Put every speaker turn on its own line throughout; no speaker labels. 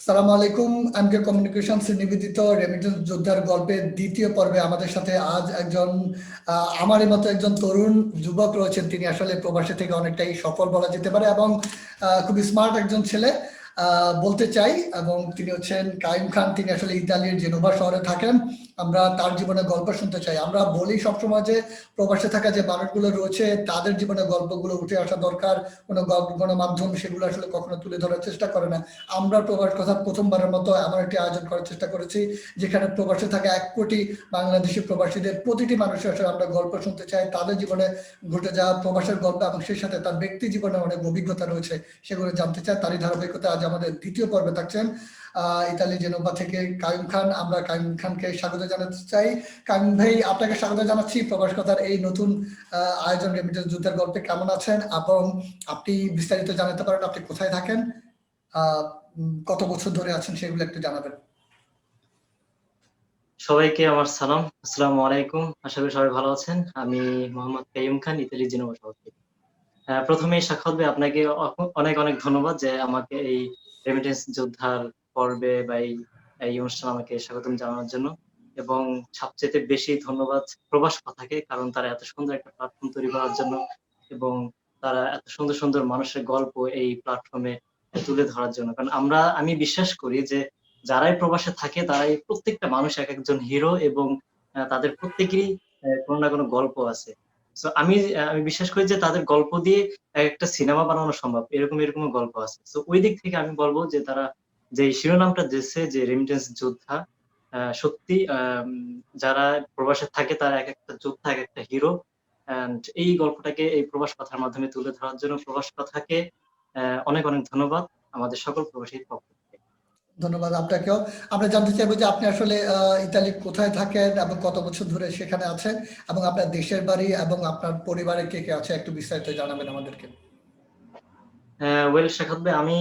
সালামু আলাইকুম। এমকে কমিউনিকেশনস নিবেদিত রেমিটেন্স যোদ্ধার গল্পের দ্বিতীয় পর্বে আমাদের সাথে আজ একজন আমারই মতো একজন তরুণ যুবক রয়েছেন। তিনি আসলে প্রবাসী থেকে অনেকটাই সফল বলা যেতে পারে এবং খুবই স্মার্ট একজন ছেলে বলতে চাই। এবং তিনি হচ্ছেন কাইম খান। তিনি আসলে ইতালির জেনোভা শহরে থাকেন। আমরা তার জীবনের গল্প শুনতে চাই। আমরা বলি সবসময় যে প্রবাসে থাকা যে মানুষগুলো রয়েছে তাদের জীবনের গল্পগুলো উঠে আসা দরকার। কোনো গণমাধ্যম সেগুলো আসলে কখনো তুলে ধরার চেষ্টা করে না। আমরা প্রবাস কথা প্রথমবারের মতো এমন একটি আয়োজন করার চেষ্টা করেছি যেখানে প্রবাসে থাকা 1 কোটি বাংলাদেশি প্রবাসীদের প্রতিটি মানুষের আসলে আমরা গল্প শুনতে চাই। তাদের জীবনে ঘটে যাওয়া প্রবাসের গল্প এবং সেই সাথে তার ব্যক্তি জীবনে অনেক অভিজ্ঞতা রয়েছে সেগুলো জানতে চাই। তারই ধারাবাহিকতা আজ আমাদের দ্বিতীয় পর্বে থাকছেন ইতালি জেনোভা থেকে কাইম খান। আমরা কাইম খানকে স্বাগত জানাতে চাই। কাইম ভাই, আপনাকে স্বাগত জানাচ্ছি প্রবাস কথার এই নতুন আয়োজন রেমিটেন্স যুদ্ধের গল্পে। কেমন আছেন এবং আপনি বিস্তারিত জানাতে পারেন আপনি কোথায় থাকেন, কত বছর ধরে আছেন সেগুলো একটু জানাবেন।
সবাইকে আমার সালাম, আসসালামু আলাইকুম। আশা করি সবাই ভালো আছেন। আমি মোহাম্মদ কাইয়ুম খান, ইতালি জেনেভা শহর থেকে। প্রথমেই সাক্ষাৎ ভাই আপনাকে অনেক অনেক ধন্যবাদ যে আমাকে এই রেমিটেন্স যোদ্ধার পর্বে বা এই অনুষ্ঠানে আমাকে স্বাগতম জানানোর জন্য। এবং সবচাইতে বেশি ধন্যবাদ প্রবাস কথাকে, কারণ তারা এত সুন্দর একটা প্ল্যাটফর্ম তৈরি করার জন্য এবং তারা এত সুন্দর সুন্দর মানুষের গল্প এই প্ল্যাটফর্মে তুলে ধরার জন্য। কারণ আমি বিশ্বাস করি যে যারাই প্রবাসে থাকে তারাই প্রত্যেকটা মানুষ এক একজন হিরো এবং তাদের প্রত্যেকেরই কোনো না কোনো গল্প আছে। সো আমি বিশ্বাস করি যে তাদের গল্প দিয়ে একটা সিনেমা বানানো সম্ভব। এরকম গল্প আছে। সো ওই দিক থেকে আমি বলব যে তারা যে শিরোনামটা দিচ্ছে যে রেমিটেন্স যোদ্ধা, সত্যি যারা প্রবাসে থাকে তারা একেকটা যোদ্ধা, একেকটা হিরো। অ্যান্ড এই গল্পটাকে এই প্রবাস কথার মাধ্যমে তুলে ধরার জন্য প্রবাস কথাকে অনেক অনেক ধন্যবাদ আমাদের সকল প্রবাসীর পক্ষ থেকে।
ধন্যবাদ আপনাকেও। আমরা জানতে চাইবো যে আপনি আসলে ইতালি কোথায় থাকেন এবং কত বছর ধরে সেখানে আছেন এবং আপনার দেশের বাড়ি এবং আপনার পরিবারে কে কে আছে একটু বিস্তারিত জানাবেন আমাদেরকে।
ওয়েল শাখাত ভাই, আমি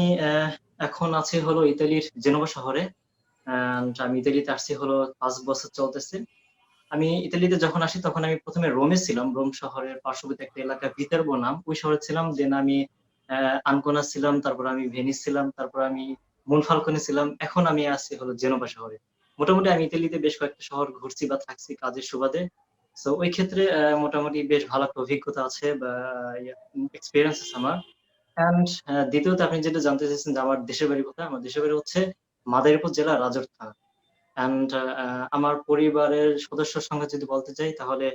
এখন আছি হলো ইতালির জেনোভা শহরে। আমি ইতালিতে আসছি হলো 5 বছর চলতেছে। আমি ইতালিতে যখন আসি তখন আমি প্রথমে রোমে ছিলাম। রোম শহরের পার্শ্ববর্তী একটা এলাকা ভিতেরবো নাম, ওই শহরে ছিলাম। দেন আমি আনকোনা ছিলাম, তারপর আমি ভেনিস ছিলাম, তারপর আমি মনফালকনে ছিলাম। এখন আমি আছি হলো জেনোভা শহরে। মোটামুটি আমি ইতালিতে বেশ কয়েকটা শহর ঘুরছি বা থাকছি কাজের সুবাদে। সো ওই ক্ষেত্রে মোটামুটি বেশ ভালো একটা অভিজ্ঞতা আছে বা এক্সপেরিয়েন্স আছে আমার। অ্যান্ড দ্বিতীয়ত আপনি যেটা জানতে চাইছেন যে আমার দেশের বাড়ি কোথায়? আমার দেশের বাড়ি হচ্ছে মাদারীপুর জেলা রাজোর থানা। অ্যান্ড আমার পরিবারের সদস্যর সংখ্যা যদি বলতে চাই তাহলে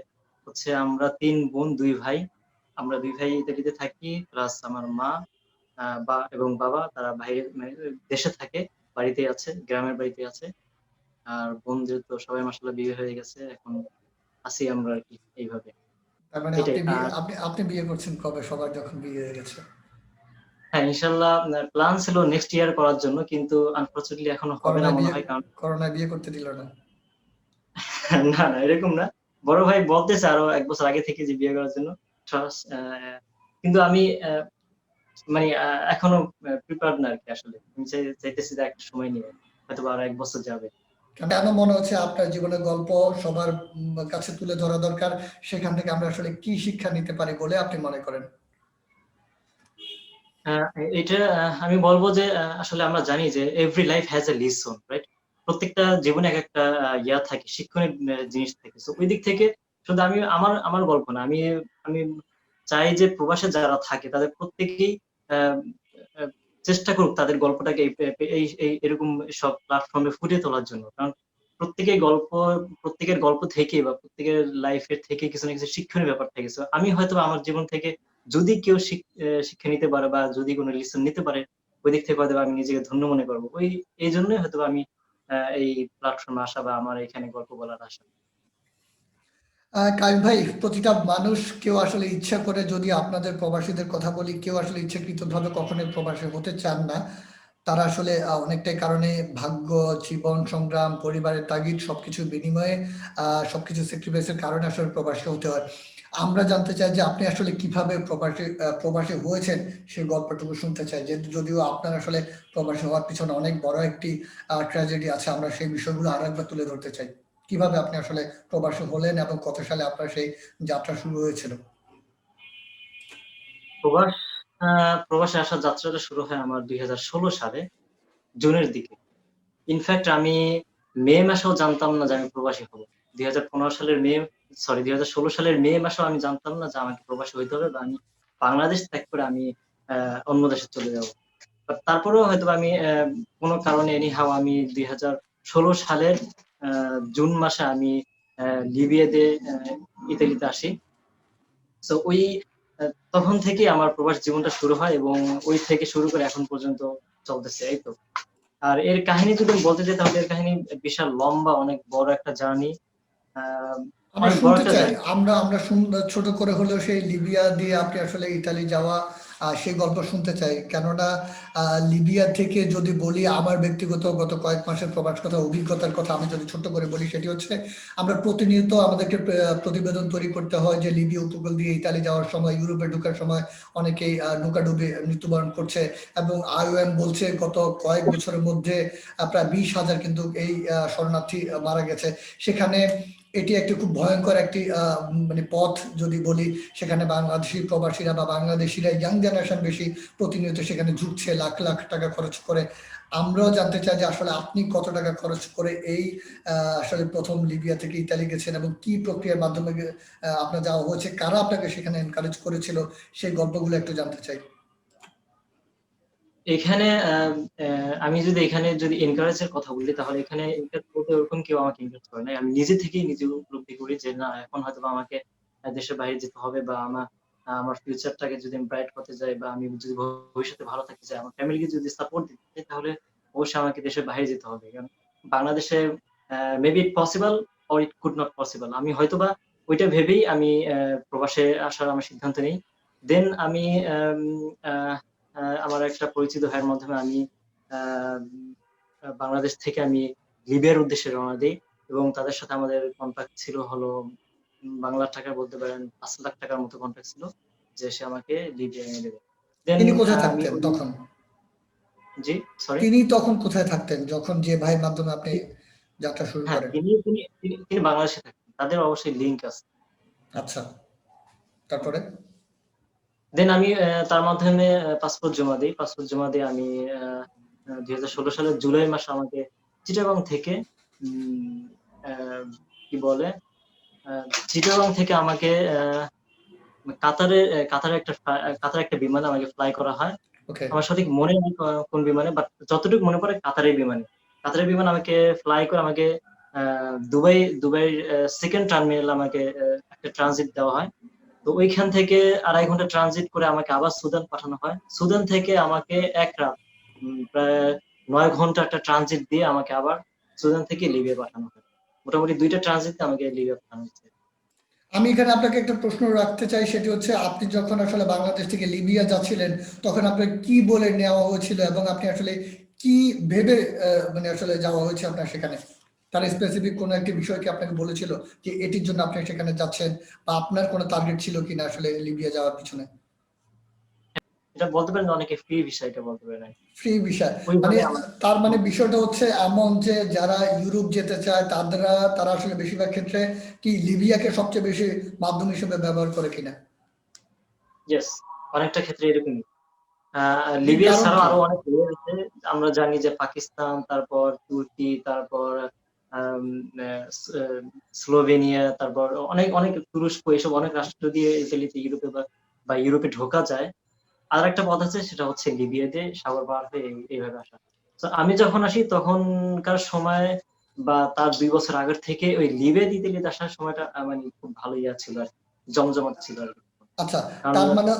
হচ্ছে আমরা ৩ বোন ২ ভাই। আমরা ২ ভাই ইতালিতে থাকি। প্লাস আমার মা এবং বাবা তারা বাইরে মানে দেশে থাকে। বাড়িতেই আছে, গ্রামের বাড়িতে আছে। আর বোনদের তো সবাই মাশাআল্লাহ বিয়ে হয়ে গেছে। এখন আছি আমরা আরকি এইভাবে।
তার মানে
এটাই।
আপনি বিয়ে করছেন কবে? সবার যখন বিয়ে হয়ে গেছে।
হ্যাঁ, ইনশাআল্লাহ প্ল্যান ছিল নেক্সট ইয়ার করার জন্য, কিন্তু আনফরচুনেটলি এখনো হবে না মনে হয়। কারণ
করোনায় বিয়ে করতে দিল না।
না, না এরকম না। বড় ভাই বলতেছে আরো ১ বছর আগে থেকে যে বিয়ে করার জন্য। কিন্তু আমি মানে এখনো প্রিপেয়ার্ড না আরকি আসলে। আমি চাইতেছি যে একটা সময় নিয়ে। হয়তোবা আরো ১ বছর যাবে।
কেন মনে হচ্ছে আপনার জীবনের গল্প সবার কাছে তুলে ধরা দরকার? সেখান থেকে আমরা আসলে কি শিক্ষা নিতে পারি বলে আপনি মনে করেন?
এটা আমি বলব যে আসলে আমরা জানি যে every life has a lesson, right? প্রত্যেকটা জীবনে একেকটা থাকে, শিক্ষণীয় জিনিস থাকে। সো ওই দিক থেকে শুধু আমি আমার আমার গল্প না। আমি আমি চাই যে প্রবাসে যারা থাকে তাদের প্রত্যেকেই আ আ চেষ্টা করুক তাদের গল্পটাকে এই এরকম সব প্ল্যাটফর্ম এ ফুটিয়ে তোলার জন্য। কারণ প্রত্যেকের গল্প থেকে বা প্রত্যেকের লাইফ এর থেকে কিছু না কিছু শিক্ষণীয় ব্যাপার থাকে। সো আমি হয়তোবা আমার জীবন থেকে যদি কেউ শিক্ষা নিতে পারে বা যদি কোনো লিসন নিতে পারে, ওই দিক থেকে হয়তোবা আমি নিজেকে ধন্য মনে করব। এইজন্যই হয়তোবা আমি এই প্ল্যাটফর্মে আসা বা আমার এখানে গল্প বলার আশা।
কাইম ভাই, প্রতিটা মানুষ কেউ আসলে ইচ্ছা করে, যদি আপনাদের প্রবাসীদের কথা বলি, কেউ আসলে ইচ্ছাকৃতভাবে কখনোই প্রবাসী হতে চান না। তারা আসলে অনেকটাই কারণে ভাগ্য, জীবন সংগ্রাম, পরিবারের তাগিদ সবকিছুর বিনিময়ে সবকিছু স্যাক্রিফাইসের কারণে আসলে প্রবাসী হতে হয়। আমরা জানতে চাই যে আপনি আসলে কিভাবে প্রবাসী হয়েছেন সেই গল্পটুকু শুনতে চাই। যে যদিও আপনার আসলে প্রবাসী হওয়ার পিছনে অনেক বড় একটি ট্র্যাজেডি আছে, আমরা সেই বিষয়গুলো আরো একবার তুলে ধরতে চাই। কিভাবে আপনি আসলে প্রবাসী হলেন এবং কত সালে আপনার সেই যাত্রা শুরু হয়েছিল?
প্রবাস আ প্রবাসে আসার যাত্রাটা শুরু হয় আমার ২০১৬ সালে জুনের দিকে। ইনফ্যাক্ট আমি মে মাসেও জানতাম না যে আমি প্রবাসী হব। 2016 সালের মে মাসেও আমি জানতাম না যে আমাকে প্রবাসী হইতে হবে বা আমি বাংলাদেশ ত্যাগ করে আমি অন্য দেশে চলে যাব। বাট তারপরেও হয়তো আমি কোনো কারণে এনিহাও আমি 2016 সালের জুন মাসে আমি লিবিয়াতে ইতালিতে আসি। সো ওই তখন থেকে আমার প্রবাস জীবনটা শুরু হয় এবং ওই থেকে শুরু করে এখন পর্যন্ত চলতেছে, এই তো। আর এর কাহিনী যদি আমি বলতে যাই তাহলে এর কাহিনী বিশাল লম্বা, অনেক বড় একটা জার্নি।
আমরা
অনেক বড়
শুনতে
একটা
চাই,
জার্নি।
আমরা ছোট করে হলেও সেই লিবিয়া দিয়ে আপনি আসলে ইতালি যাওয়া সেই গল্প শুনতে চাই। কেননা লিবিয়া থেকে যদি বলি, আমার ব্যক্তিগত গত কয়েক মাসের প্রবাস কথা, অভিজ্ঞতার কথা আমি যদি ছোট্ট করে বলি, সেটি হচ্ছে আমরা প্রতিনিয়ত আমাদেরকে প্রতিবেদন তৈরি করতে হয় যে লিবিয়া উপকূল দিয়ে ইতালি যাওয়ার সময়, ইউরোপে ঢোকার সময় অনেকেই ডুবে মৃত্যুবরণ করছে। এবং IOM বলছে গত কয়েক বছরের মধ্যে প্রায় 20,000 কিন্তু এই শরণার্থী মারা গেছে সেখানে। এটি একটি খুব ভয়ঙ্কর একটি মানে পথ যদি বলি। সেখানে বাংলাদেশি প্রবাসীরা বা বাংলাদেশিরা, ইয়াং জেনারেশন বেশি প্রতিনিয়ত সেখানে ঝুঁকছে লাখ লাখ টাকা খরচ করে। আমরাও জানতে চাই যে আসলে আপনি কত টাকা খরচ করে এই আসলে প্রথম লিবিয়া থেকে ইতালি গেছেন এবং কি প্রক্রিয়ার মাধ্যমে আপনার যাওয়া হয়েছে, কারা আপনাকে সেখানে এনকারেজ করেছিল, সেই গল্পগুলো একটু জানতে চাই।
এখানে আমি যদি এখানে যদি এনকারেজের কথা বলি তাহলে এখানে এনকারেজ বলতে ওরকম কেউ আমাকে এনকারেজ করে নাই। আমি নিজে থেকেই নিজে উপলব্ধি করি যে না, এখন হয়তো বা আমাকে দেশের বাইরে যেতে হবে বা আমার ফিউচারটাকে যদি আমি ব্রাইট করতে যাই বা আমি যদি ভবিষ্যতে ভালো থাকতে চাই, আমার ফ্যামিলিকে যদি সাপোর্ট দিতে চাই, তাহলে অবশ্যই আমাকে দেশের বাইরে যেতে হবে। কারণ বাংলাদেশে maybe it possible or it could not possible. আমি হয়তোবা ওইটা ভেবেই আমি প্রবাসে আসার আমার সিদ্ধান্ত নেই। দেন আমি আম, আহ, আমার একটা পরিচিত ভাইয়ের মাধ্যমে আমি আহ, বাংলাদেশ থেকে আমি লিবিয়ার উদ্দেশ্যে রওনা দিই এবং তাদের সাথে আমাদের কন্ট্রাক্ট ছিল হলো বাংলার টাকা বলতে পারেন 5 লাখ টাকার মতো কন্ট্রাক্ট ছিল যে সে আমাকে লিবিয়া এনে দেবে। দেন
তিনি কোথায়
আমি
থাকতেন তখন?
জি, সরি।
তিনি তখন কোথায় থাকতেন যখন যে ভাইয়ের মাধ্যমে আপনি যাত্রা শুরু
হ্যাঁ,
করেন?
তিনি বাংলাদেশে থাকেন, তাদের অবশ্যই লিঙ্ক আছে।
আচ্ছা, তারপরে?
দেন আমি তার মাধ্যমে পাসপোর্ট জমা দিই। পাসপোর্ট জমা দিয়ে আমি 2016 সালের জুলাই মাসে আমাকে চিটাগং থেকে উম, আহ, কি বলে চিটাগং থেকে আমাকে কাতারে একটা বিমানে আমাকে ফ্লাই করা হয়।
ওকে।
আমার সঠিক মনে নেই কোন বিমানে, বাট যতটুকু মনে পড়ে কাতারের বিমানে। কাতারের বিমান আমাকে ফ্লাই করে আমাকে দুবাই সেকেন্ড টার্মিনাল আমাকে একটা ট্রানজিট দেওয়া হয়। তো ওইখান থেকে 2.5 ঘন্টা ট্রানজিট করে আমাকে আবার সুদান পাঠানো হয়। সুদান থেকে আমাকে এক রাত প্রায় 9 ঘন্টা একটা ট্রানজিট দিয়ে আমাকে আবার সুদান থেকে লিবিয়া পাঠানো হয়। মোটামুটি 2টা ট্রানজিট আমাকে লিবিয়া পাঠানো হয়েছে।
আমি এখানে আপনাকে একটা প্রশ্ন রাখতে চাই, সেটি হচ্ছে আপনি যখন আসলে বাংলাদেশ থেকে লিবিয়া যাচ্ছিলেন তখন আপনার কি বলে নেওয়া হয়েছিল এবং আপনি আসলে কি ভেবে মানে আসলে যাওয়া হয়েছে আপনার সেখানে? তার স্পেসিফিক কোনো একটি বিষয় কি আপনাকে বলেছিল যে এটির জন্য আপনি সেখানে যাচ্ছেন, বা আপনার কোনো টার্গেট ছিল কিনা আসলে লিবিয়া যাওয়ার পিছনে?
এটা বলতে পারেন যে অনেকে ফ্রি ভিসা, এটা বলতে পারেন।
ফ্রি বিষয় মানে,
ওইভাবে আমার
তার মানে বিষয়টা হচ্ছে এমন যে যারা ইউরোপ যেতে চায় তারা আসলে বেশিরভাগ ক্ষেত্রে কি লিবিয়াকে সবচেয়ে বেশি মাধ্যম হিসেবে ব্যবহার করে কিনা?
ইয়েস, অনেকটা ক্ষেত্রে এরকমই। লিবিয়া
কারণ
ছাড়াও
কি?
আরো অনেক দেশ আছে। আমরা জানি যে পাকিস্তান, তারপর তুর্কি, তারপর আম, আহ, স- আহ, স্লোভেনিয়া, তারপর অনেক অনেক তুরস্ক, এসব অনেক রাষ্ট্র দিয়ে ইতালিতে ইউরোপে বা ইউরোপে ঢোকা যায়। আর একটা পথ আছে, সেটা হচ্ছে লিবিয়া দিয়ে সাগর পার হয়ে এইভাবে আসা। তো আমি যখন আসি তখনকার সময় বা তার 2 বছর আগের থেকে ওই লিবিয়া দিয়ে ইতালিতে আসার সময়টা মানে খুব ভালো ছিল আর কি, জমজমাট ছিল আর কি।
আচ্ছা,
কারণ
তার মানে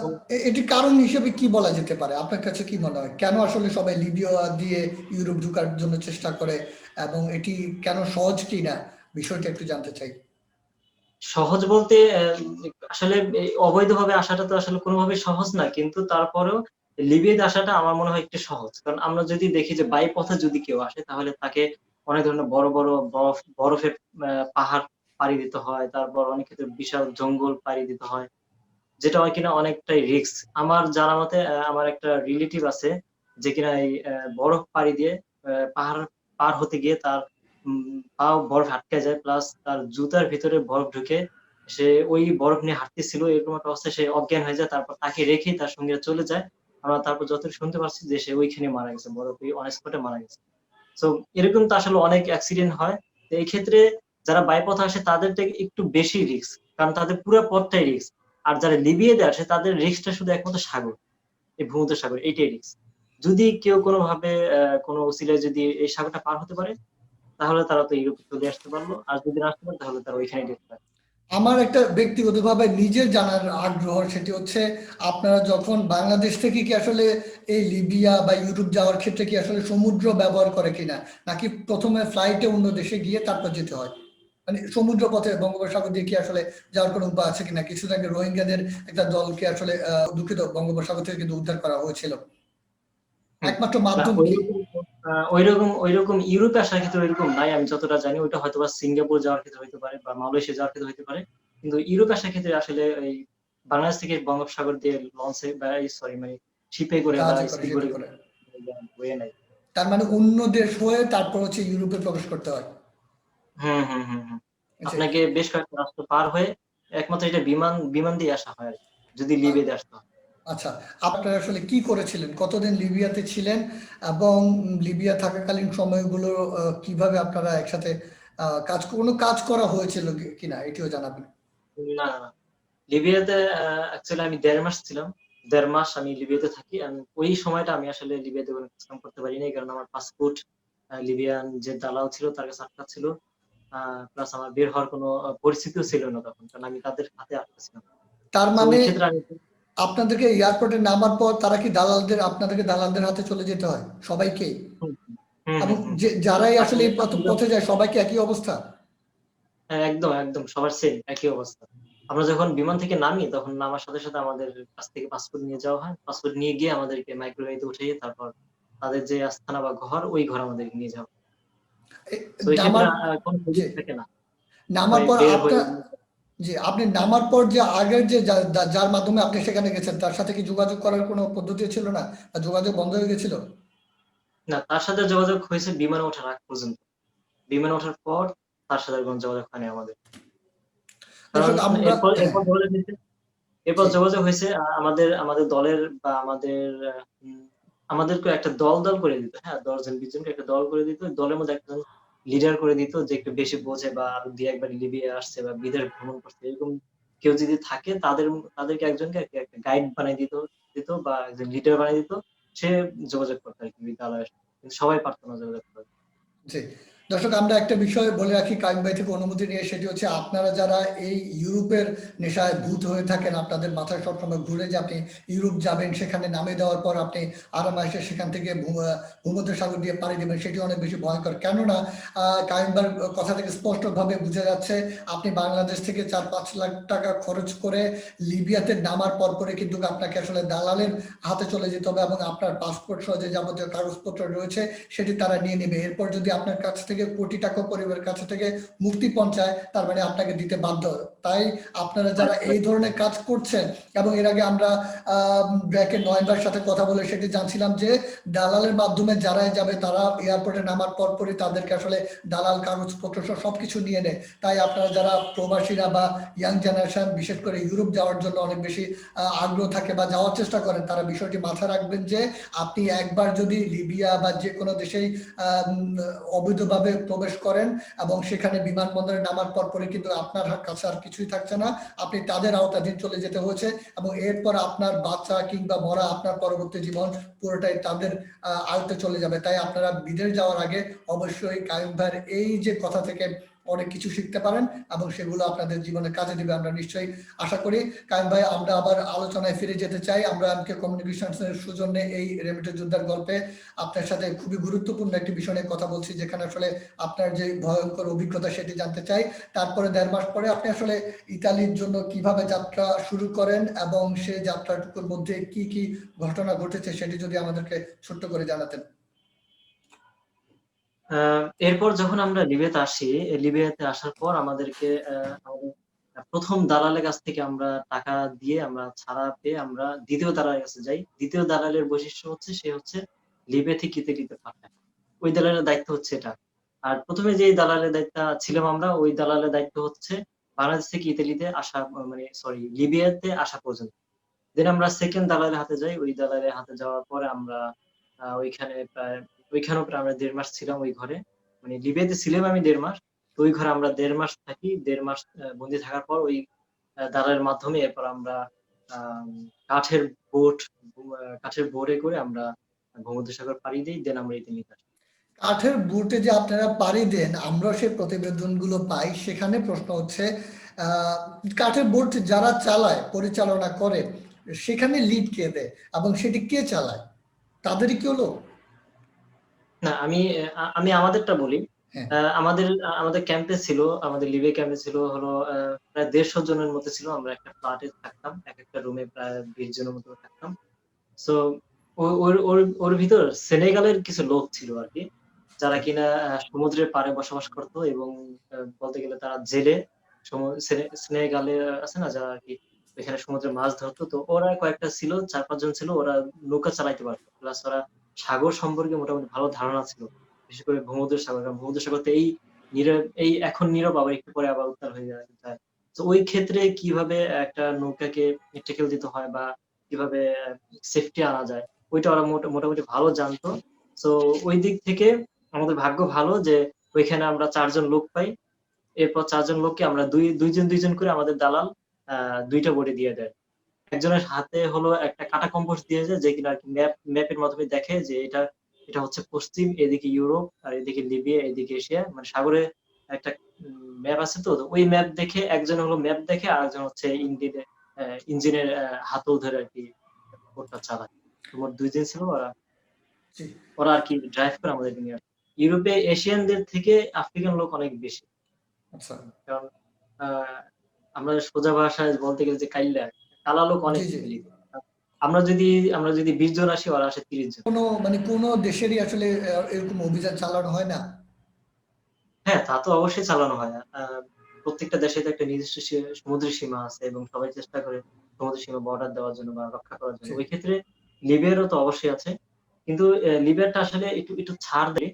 এটি কারণ হিসেবে কি বলা যেতে পারে? আপনার কাছে কি মনে হয় কেন আসলে সবাই লিবিয়া দিয়ে ইউরোপ ঢোকার জন্য চেষ্টা করে, এবং এটি কেন সহজ কি না, বিষয়টা একটু জানতে চাই।
সহজ বলতে আসলে এই অবৈধভাবে আসাটা তো আসলে কোনোভাবে সহজ না, কিন্তু তারপরেও লিবিয়াতে আসাটা আমার মনে হয় একটু সহজ। কারণ আমরা যদি দেখি যে বাই পথে যদি কেউ আসে তাহলে তাকে অনেক ধরনের বড় বড় বরফের পাহাড় পাড়ি দিতে হয়, তারপর অনেক ক্ষেত্রে বিশাল জঙ্গল পাড়ি দিতে হয়, যেটা হয় কিনা অনেকটাই রিস্ক। আমার জানা মতে আমার একটা রিলেটিভ আছে যে কিনা এই বরফ পাড়ি দিয়ে পাহাড় পার হতে গিয়ে তার পাও বরফ আটকে যায়, প্লাস তার জুতার ভিতরে বরফ ঢুকে সে ওই বরফ নিয়ে হাঁটতেছিল, এরকম একটা অবস্থায় সে অজ্ঞান হয়ে যায়, তারপর তাকে রেখেই তার সঙ্গে চলে যায়। আমরা তারপর যতটুকু শুনতে পারছি যে সে ওইখানে মারা গেছে, বরফে অন স্পটে মারা গেছে। সো এরকম তো আসলে অনেক অ্যাক্সিডেন্ট হয়। তো এই ক্ষেত্রে যারা বাইপথে আসে তাদের থেকে একটু বেশি রিস্ক। কারণ তাদের পুরা পথটাই রিস্ক। আর যারা লিবিয়াতে আসে তাদের রিস্কটা শুধু একমাত্র সাগর। এই ভূমধ্যসাগর এইটাই রিস্ক। যদি কেউ কোনোভাবে কোনো উছিলায় যদি এই সাগরটা পার হতে পারে, তাহলে তারা তো ইউরোপে চলে আসতে পারলো। আর যদি না আসতে পারে তাহলে তারা ওইখানেই ডেথ পায়।
আমার একটা ব্যক্তিগতভাবে নিজের জানার আগ্রহ, সেটি হচ্ছে আপনারা যখন বাংলাদেশ থেকে কি আসলে এই লিবিয়া বা ইউরোপ যাওয়ার ক্ষেত্রে কি আসলে সমুদ্র ব্যবহার করে কিনা, নাকি প্রথমে ফ্লাইটে অন্য দেশে গিয়ে তারপর যেতে হয়? মানে সমুদ্র পথে বঙ্গোপসাগর দিয়ে কি আসলে যাওয়ার কোনো উপায় আছে কিনা? কিছুদিন আগে রোহিঙ্গাদের একটা দলকে আসলে দুঃখিত, বঙ্গোপসাগর থেকে কিন্তু উদ্ধার করা হয়েছিল।
হুম।
একমাত্র
না
মাধ্যম কি?
ঐরকম ইউরোপে আসার ক্ষেত্রে ঐরকম নাই। আমি যতটা জানি ওইটা হয়তোবা সিঙ্গাপুর যাওয়ার ক্ষেত্রে হইতে পারে বা মালয়েশিয়া যাওয়ার ক্ষেত্রে হইতে পারে। কিন্তু ইউরোপে আসার ক্ষেত্রে আসলে এই বাংলাদেশ থেকে বঙ্গোপসাগর দিয়ে লঞ্চে বা সরি মানে শিপে করে বা
জাহাজে করে,
স্পিড
যেতে
বোটে
করে।
হয়ে নাই।
তার মানে অন্য দেশ হয়ে তারপর হচ্ছে ইউরোপে প্রবেশ করতে হয়।
হুম।
আচ্ছা।
আপনাকে বেশ কয়েকটা রাষ্ট্র পার হয়ে একমাত্র এটা বিমান দিয়ে আসা হয় আরকি। যদি লিবিয়াতে আসতে হয়।
আচ্ছা, আপনারা আসলে কি করেছিলেন? কতদিন লিবিয়াতে ছিলেন? এবং লিবিয়া থাকাকালীন সময়গুলো কিভাবে আপনারা একসাথে কোনো কাজ করা হয়েছিল কিনা এটিও জানাবেন।
না। লিবিয়াতে অ্যাকচুয়ালি আমি ১.৫ মাস ছিলাম। ১.৫ মাস আমি লিবিয়াতে থাকি। ওই সময়টা আমি আসলে লিবিয়াতে কোনো কাজ কাম করতে পারি নাই। কারণ আমার পাসপোর্ট লিবিয়ান যে দালাল ছিল তার কাছে আটকা ছিল। আ প্লাস আমার বের হওয়ার কোনো পরিস্থিতিও ছিল না তখন। কারণ আমি তাদের হাতে আটকা ছিলাম।
তার
সো
মানে
ওই ক্ষেত্রে আমি
আপনাদেরকে এয়ারপোর্টে নামার পর তারা কি আপনাদেরকে দালালদের হাতে চলে যেতে হয়? সবাইকেই?
হুম,
এবং
হুম।
যারাই আসলে
আপনি
এই
আপনি
পথে যায় সবাইকে একই অবস্থা?
হ্যাঁ, একদম সবার সেম একই অবস্থা। আমরা যখন বিমান থেকে নামি তখন নামার সাথে আমাদের কাছ থেকে পাসপোর্ট নিয়ে যাওয়া হয়। পাসপোর্ট নিয়ে গিয়ে আমাদেরকে মাইক্রোবাসে উঠিয়ে তারপর তাদের যে আস্তানা বা ঘর ওই ঘরে আমাদেরকে নিয়ে যাওয়া হয়।
এ
তো এই ক্ষেত্রে
নামার
কোনো
জি,
ঝুঁকি থাকে না।
নামার পর
বের হয়ে
আপনার জি, আপনি নামার পর যে আগের যে যার মাধ্যমে আপনি সেখানে গেছেন তার সাথে কি যোগাযোগ করার কোনো পদ্ধতি ছিল না? বা যোগাযোগ বন্ধ হয়ে গেছিল?
না তার সাথে যোগাযোগ হয়েছে বিমানে ওঠার আগ পর্যন্ত। বিমানে ওঠার পর তার সাথে আর কোনো যোগাযোগ হয়নি আমাদের। কারণ
দর্শক আমরা
এরপর
হ্যাঁ,
এরপর যোগাযোগ হয়েছে এরপর
জি।
যোগাযোগ হয়েছে আমাদের দলের বা আমাদেরকে একটা দল করে দিত। হ্যাঁ? ১০ জন ২০ জনকে একটা দল করে দিত। দলের মধ্যে একজন লিডার করে দিত যে একটু বেশি বোঝে বা আরো ২-১ বার লিবিয়া আসছে বা বিদেশ ভ্রমণ করছে। এরকম কেউ যদি থাকে তাদেরকে একজনকে আরকি একটা গাইড বানায় দিত বা একজন লিডার বানায় দিত। সে যোগাযোগ করতো আরকি বিদ্যালয়ের সাথে। কিন্তু সবাই পারত না যোগাযোগ করতে।
জি। দর্শক আমরা একটা বিষয় বলে রাখি কাইম ভাই থেকে অনুমতি নিয়ে, সেটি হচ্ছে আপনারা যারা এই ইউরোপের নেশায় ভূত হয়ে থাকেন, আপনাদের মাথায় সবসময় ঘুরে যে আপনি ইউরোপ যাবেন, সেখানে নামিয়ে দেওয়ার পর আপনি আরাম-আয়েশে সেখান থেকে ভূমধ্যসাগর দিয়ে পাড়ি দিবেন, সেটি অনেক বেশি ভয়ঙ্কর। কেননা কাইম ভাইয়ের কথা থেকে স্পষ্টভাবে বোঝা যাচ্ছে আপনি বাংলাদেশ থেকে ৪-৫ লাখ টাকা খরচ করে লিবিয়াতে নামার পরপরই কিন্তু আপনাকে আসলে দালালের হাতে চলে যেতে হবে এবং আপনার পাসপোর্ট সহ যে যাবতীয় কাগজপত্র রয়েছে সেটি তারা নিয়ে নেবে। এরপর যদি আপনার কাছ থেকে কোটি টাকা পরিবারের কাছ থেকে মুক্তিপণ চায়, তার মানে আপনাকে দিতে বাধ্য। তাই আপনারা যারা
রাইট,
এই
রাইট।
ধরনের কাজ করছেন, এবং এর আগে আমরা ব্র্যাকের নয়নবার সাথে কথা বলে সেটি জানছিলাম যে দালালের মাধ্যমে যারাই যাবে তারা এয়ারপোর্টে নামার পরপরই তাদেরকে আসলে দালাল কাগজপত্র সহ সবকিছু নিয়ে নেয়। তাই আপনারা যারা প্রবাসীরা বা ইয়াং জেনারেশন বিশেষ করে ইউরোপ যাওয়ার জন্য অনেক বেশি আগ্রহ থাকে বা যাওয়ার চেষ্টা করেন, তারা বিষয়টি মাথায় রাখবেন যে আপনি একবার যদি লিবিয়া বা যে কোনো দেশেই অবৈধভাবে প্রবেশ করেন এবং সেখানে বিমানবন্দরে নামার পরপরই কিন্তু আপনার কাছে আর কিছুই থাকছে না, আপনি তাদের আওতাধীন চলে যেতে হয়েছে এবং এরপর আপনার বাচ্চা কিংবা মরা আপনার পরবর্তী জীবন পুরোটাই তাদের আয়ত্তে চলে যাবে। তাই আপনারা বিদেশ যাওয়ার আগে অবশ্যই কায়ুম ভাইয়ের এই যে কথা থেকে অনেক কিছু শিখতে পারেন এবং সেগুলো আপনাদের জীবনে কাজে দিবে আমরা নিশ্চয়ই আশা করি। কায়ুম ভাই, আমরা আবার আলোচনায় ফিরে যেতে চাই। আমরা এমকে কমিউনিকেশনসের সৌজন্যে এই রেমিটেন্স যোদ্ধার গল্পে আপনার সাথে খুবই গুরুত্বপূর্ণ একটি বিষয় নিয়ে কথা বলছি, যেখানে আসলে আপনার যে ভয়ঙ্কর অভিজ্ঞতা সেটি জানতে চাই। তারপরে ১.৫ মাস পরে আপনি আসলে ইতালির জন্য কিভাবে যাত্রা শুরু করেন এবং সেই যাত্রাটুকুর মধ্যে কি ঘটনা ঘটেছে সেটি যদি আমাদেরকে ছোট্ট করে জানাতেন।
আ এরপর যখন আমরা লিবিয়াতে আসি, লিবিয়াতে আসার পর আমাদেরকে আমাদের ১ম দালালের কাছ থেকে আমরা টাকা দিয়ে আমরা ছাড়া পেয়ে আমরা ২য় দালালের কাছে যাই। ২য় দালালের বৈশিষ্ট্য হচ্ছে সে হচ্ছে লিবিয়া থেকে ইতালিতে পাঠায়। ওই দালালের দায়িত্ব হচ্ছে এটা। আর ১ম এ যেই দালালের দায়িত্বে ছিলাম আমরা, ওই দালালের দায়িত্ব হচ্ছে বাংলাদেশ থেকে ইতালিতে আসা মানে সরি লিবিয়াতে আসা পর্যন্ত। দেন আমরা 2nd দালালের হাতে যাই। ওই দালালের হাতে যাওয়ার পরে আমরা ওইখানে প্রায় ওইখানেও প্রায় আমরা ১.৫ মাস ছিলাম ওই ঘরে। মানে লিবিয়াতে ছিলাম আমি ১.৫ মাস। তো ওই ঘরে আমরা ১.৫ মাস থাকি। ১.৫ মাস বন্দি থাকার পর ওই দালালের মাধ্যমে এরপর আমরা আম কাঠের বোট কাঠের বোটে করে আমরা ভূমধ্যসাগর পাড়ি দেই। দেন আমরা ইতালিতে আসি।
কাঠের বুটে যে আপনারা পাড়ি দেন, আমরাও সেই প্রতিবেদনগুলো পাই। সেখানে প্রশ্ন হচ্ছে, আ কাঠের বোট যারা চালায়, পরিচালনা করে, সেখানে লিড কে দেয়? এবং সেটি কে চালায়? তাদেরই কি হলো?
না আমি আমাদেরটা বলি।
হ্যাঁ,
আমাদের ক্যাম্পে ছিল, আমাদের লিবিয়া ক্যাম্পে ছিল হলো প্রায় ১৫০ জনের মতো ছিল। আমরা একটা ফ্ল্যাটে থাকতাম। একেকটা রুমে প্রায় ২০ জনের মতো থাকতাম। সো ও ওর ওর ওর ভিতর সেনেগালের কিছু লোক ছিল আরকি। যারা কিনা সমুদ্রের পাড়ে বসবাস করত এবং বলতে গেলে তারা জেলে সেনেগালে আছে না যারা আরকি ওইখানে সমুদ্রে মাছ ধরত। তো ওরা কয়েকটা ছিল ৪-৫ জন ছিল। ওরা নৌকা চালাইতে পারত। প্লাস ওরা সাগর সম্পর্কে মোটামুটি ভালো ধারণা ছিল। বিশেষ করে ভূমধ্যসাগর। কারণ ভূমধ্যসাগর তো এই এখন নীরব আবার একটু পরে আবার উত্তাল হয়ে যায়। তো ওই ক্ষেত্রে কিভাবে একটা নৌকাকে ট্যাকেল দিতে হয় বা কিভাবে সেফটি আনা যায়, ওইটা ওরা মোটামুটি ভালো জানতো। সো ওই দিক থেকে আমাদের ভাগ্য ভালো যে ওইখানে আমরা ৪ জন লোক পাই। এরপর ৪ জন লোককে আমরা ২ জন ২ জন করে আমাদের দালাল আ ২ টা বডি দিয়ে দেয়। একজনের হাতে হলো একটা কাঁটা কম্পাস দিয়ে যায় যে কিনা আরকি ম্যাপের মাধ্যমে দেখে যে এটা হচ্ছে পশ্চিম, এদিকে ইউরোপ, আর এদিকে লিবিয়া, এদিকে এশিয়া। মানে সাগরে একটা ম্যাপ আছে তো। তো ওই ম্যাপ দেখে একজন হলো ম্যাপ দেখে আরেকজন হচ্ছে ইঞ্জিনের হাতল ধরে আরকি বোটটা চালায়। তো মোট ২ জন ছিল ওরা
জি।
ওরা আরকি ড্রাইভ করে আমাদেরকে নিয়ে আসে। ইউরোপে এশিয়ানদের থেকে আফ্রিকান লোক অনেক বেশি।
আচ্ছা।
কারণ আ আমরা সোজা ভাষায় বলতে গেলে যে কাইল্লা, কালা লোক
জি,
অনেক
জি।
ফ্যামিলিতে। আমরা যদি ২০ জন আসি ওরা আসে ৩০ জন।
কোনো দেশেরই আসলে এরকম অভিযান চালানো হয় না?
হ্যাঁ, তা তো অবশ্যই চালানো হয়। প্রত্যেকটা দেশে তো একটা নিজস্ব সমুদ্রের সীমা আছে এবং সবাই চেষ্টা করে সমুদ্রের সীমা বর্ডার দেওয়ার জন্য বা রক্ষা করার জন্য।
জি,
ওই ক্ষেত্রে লিবিয়ারও তো অবশ্যই আছে। কিন্তু লিবিয়ারটা আসলে একটু ছাড় দেয়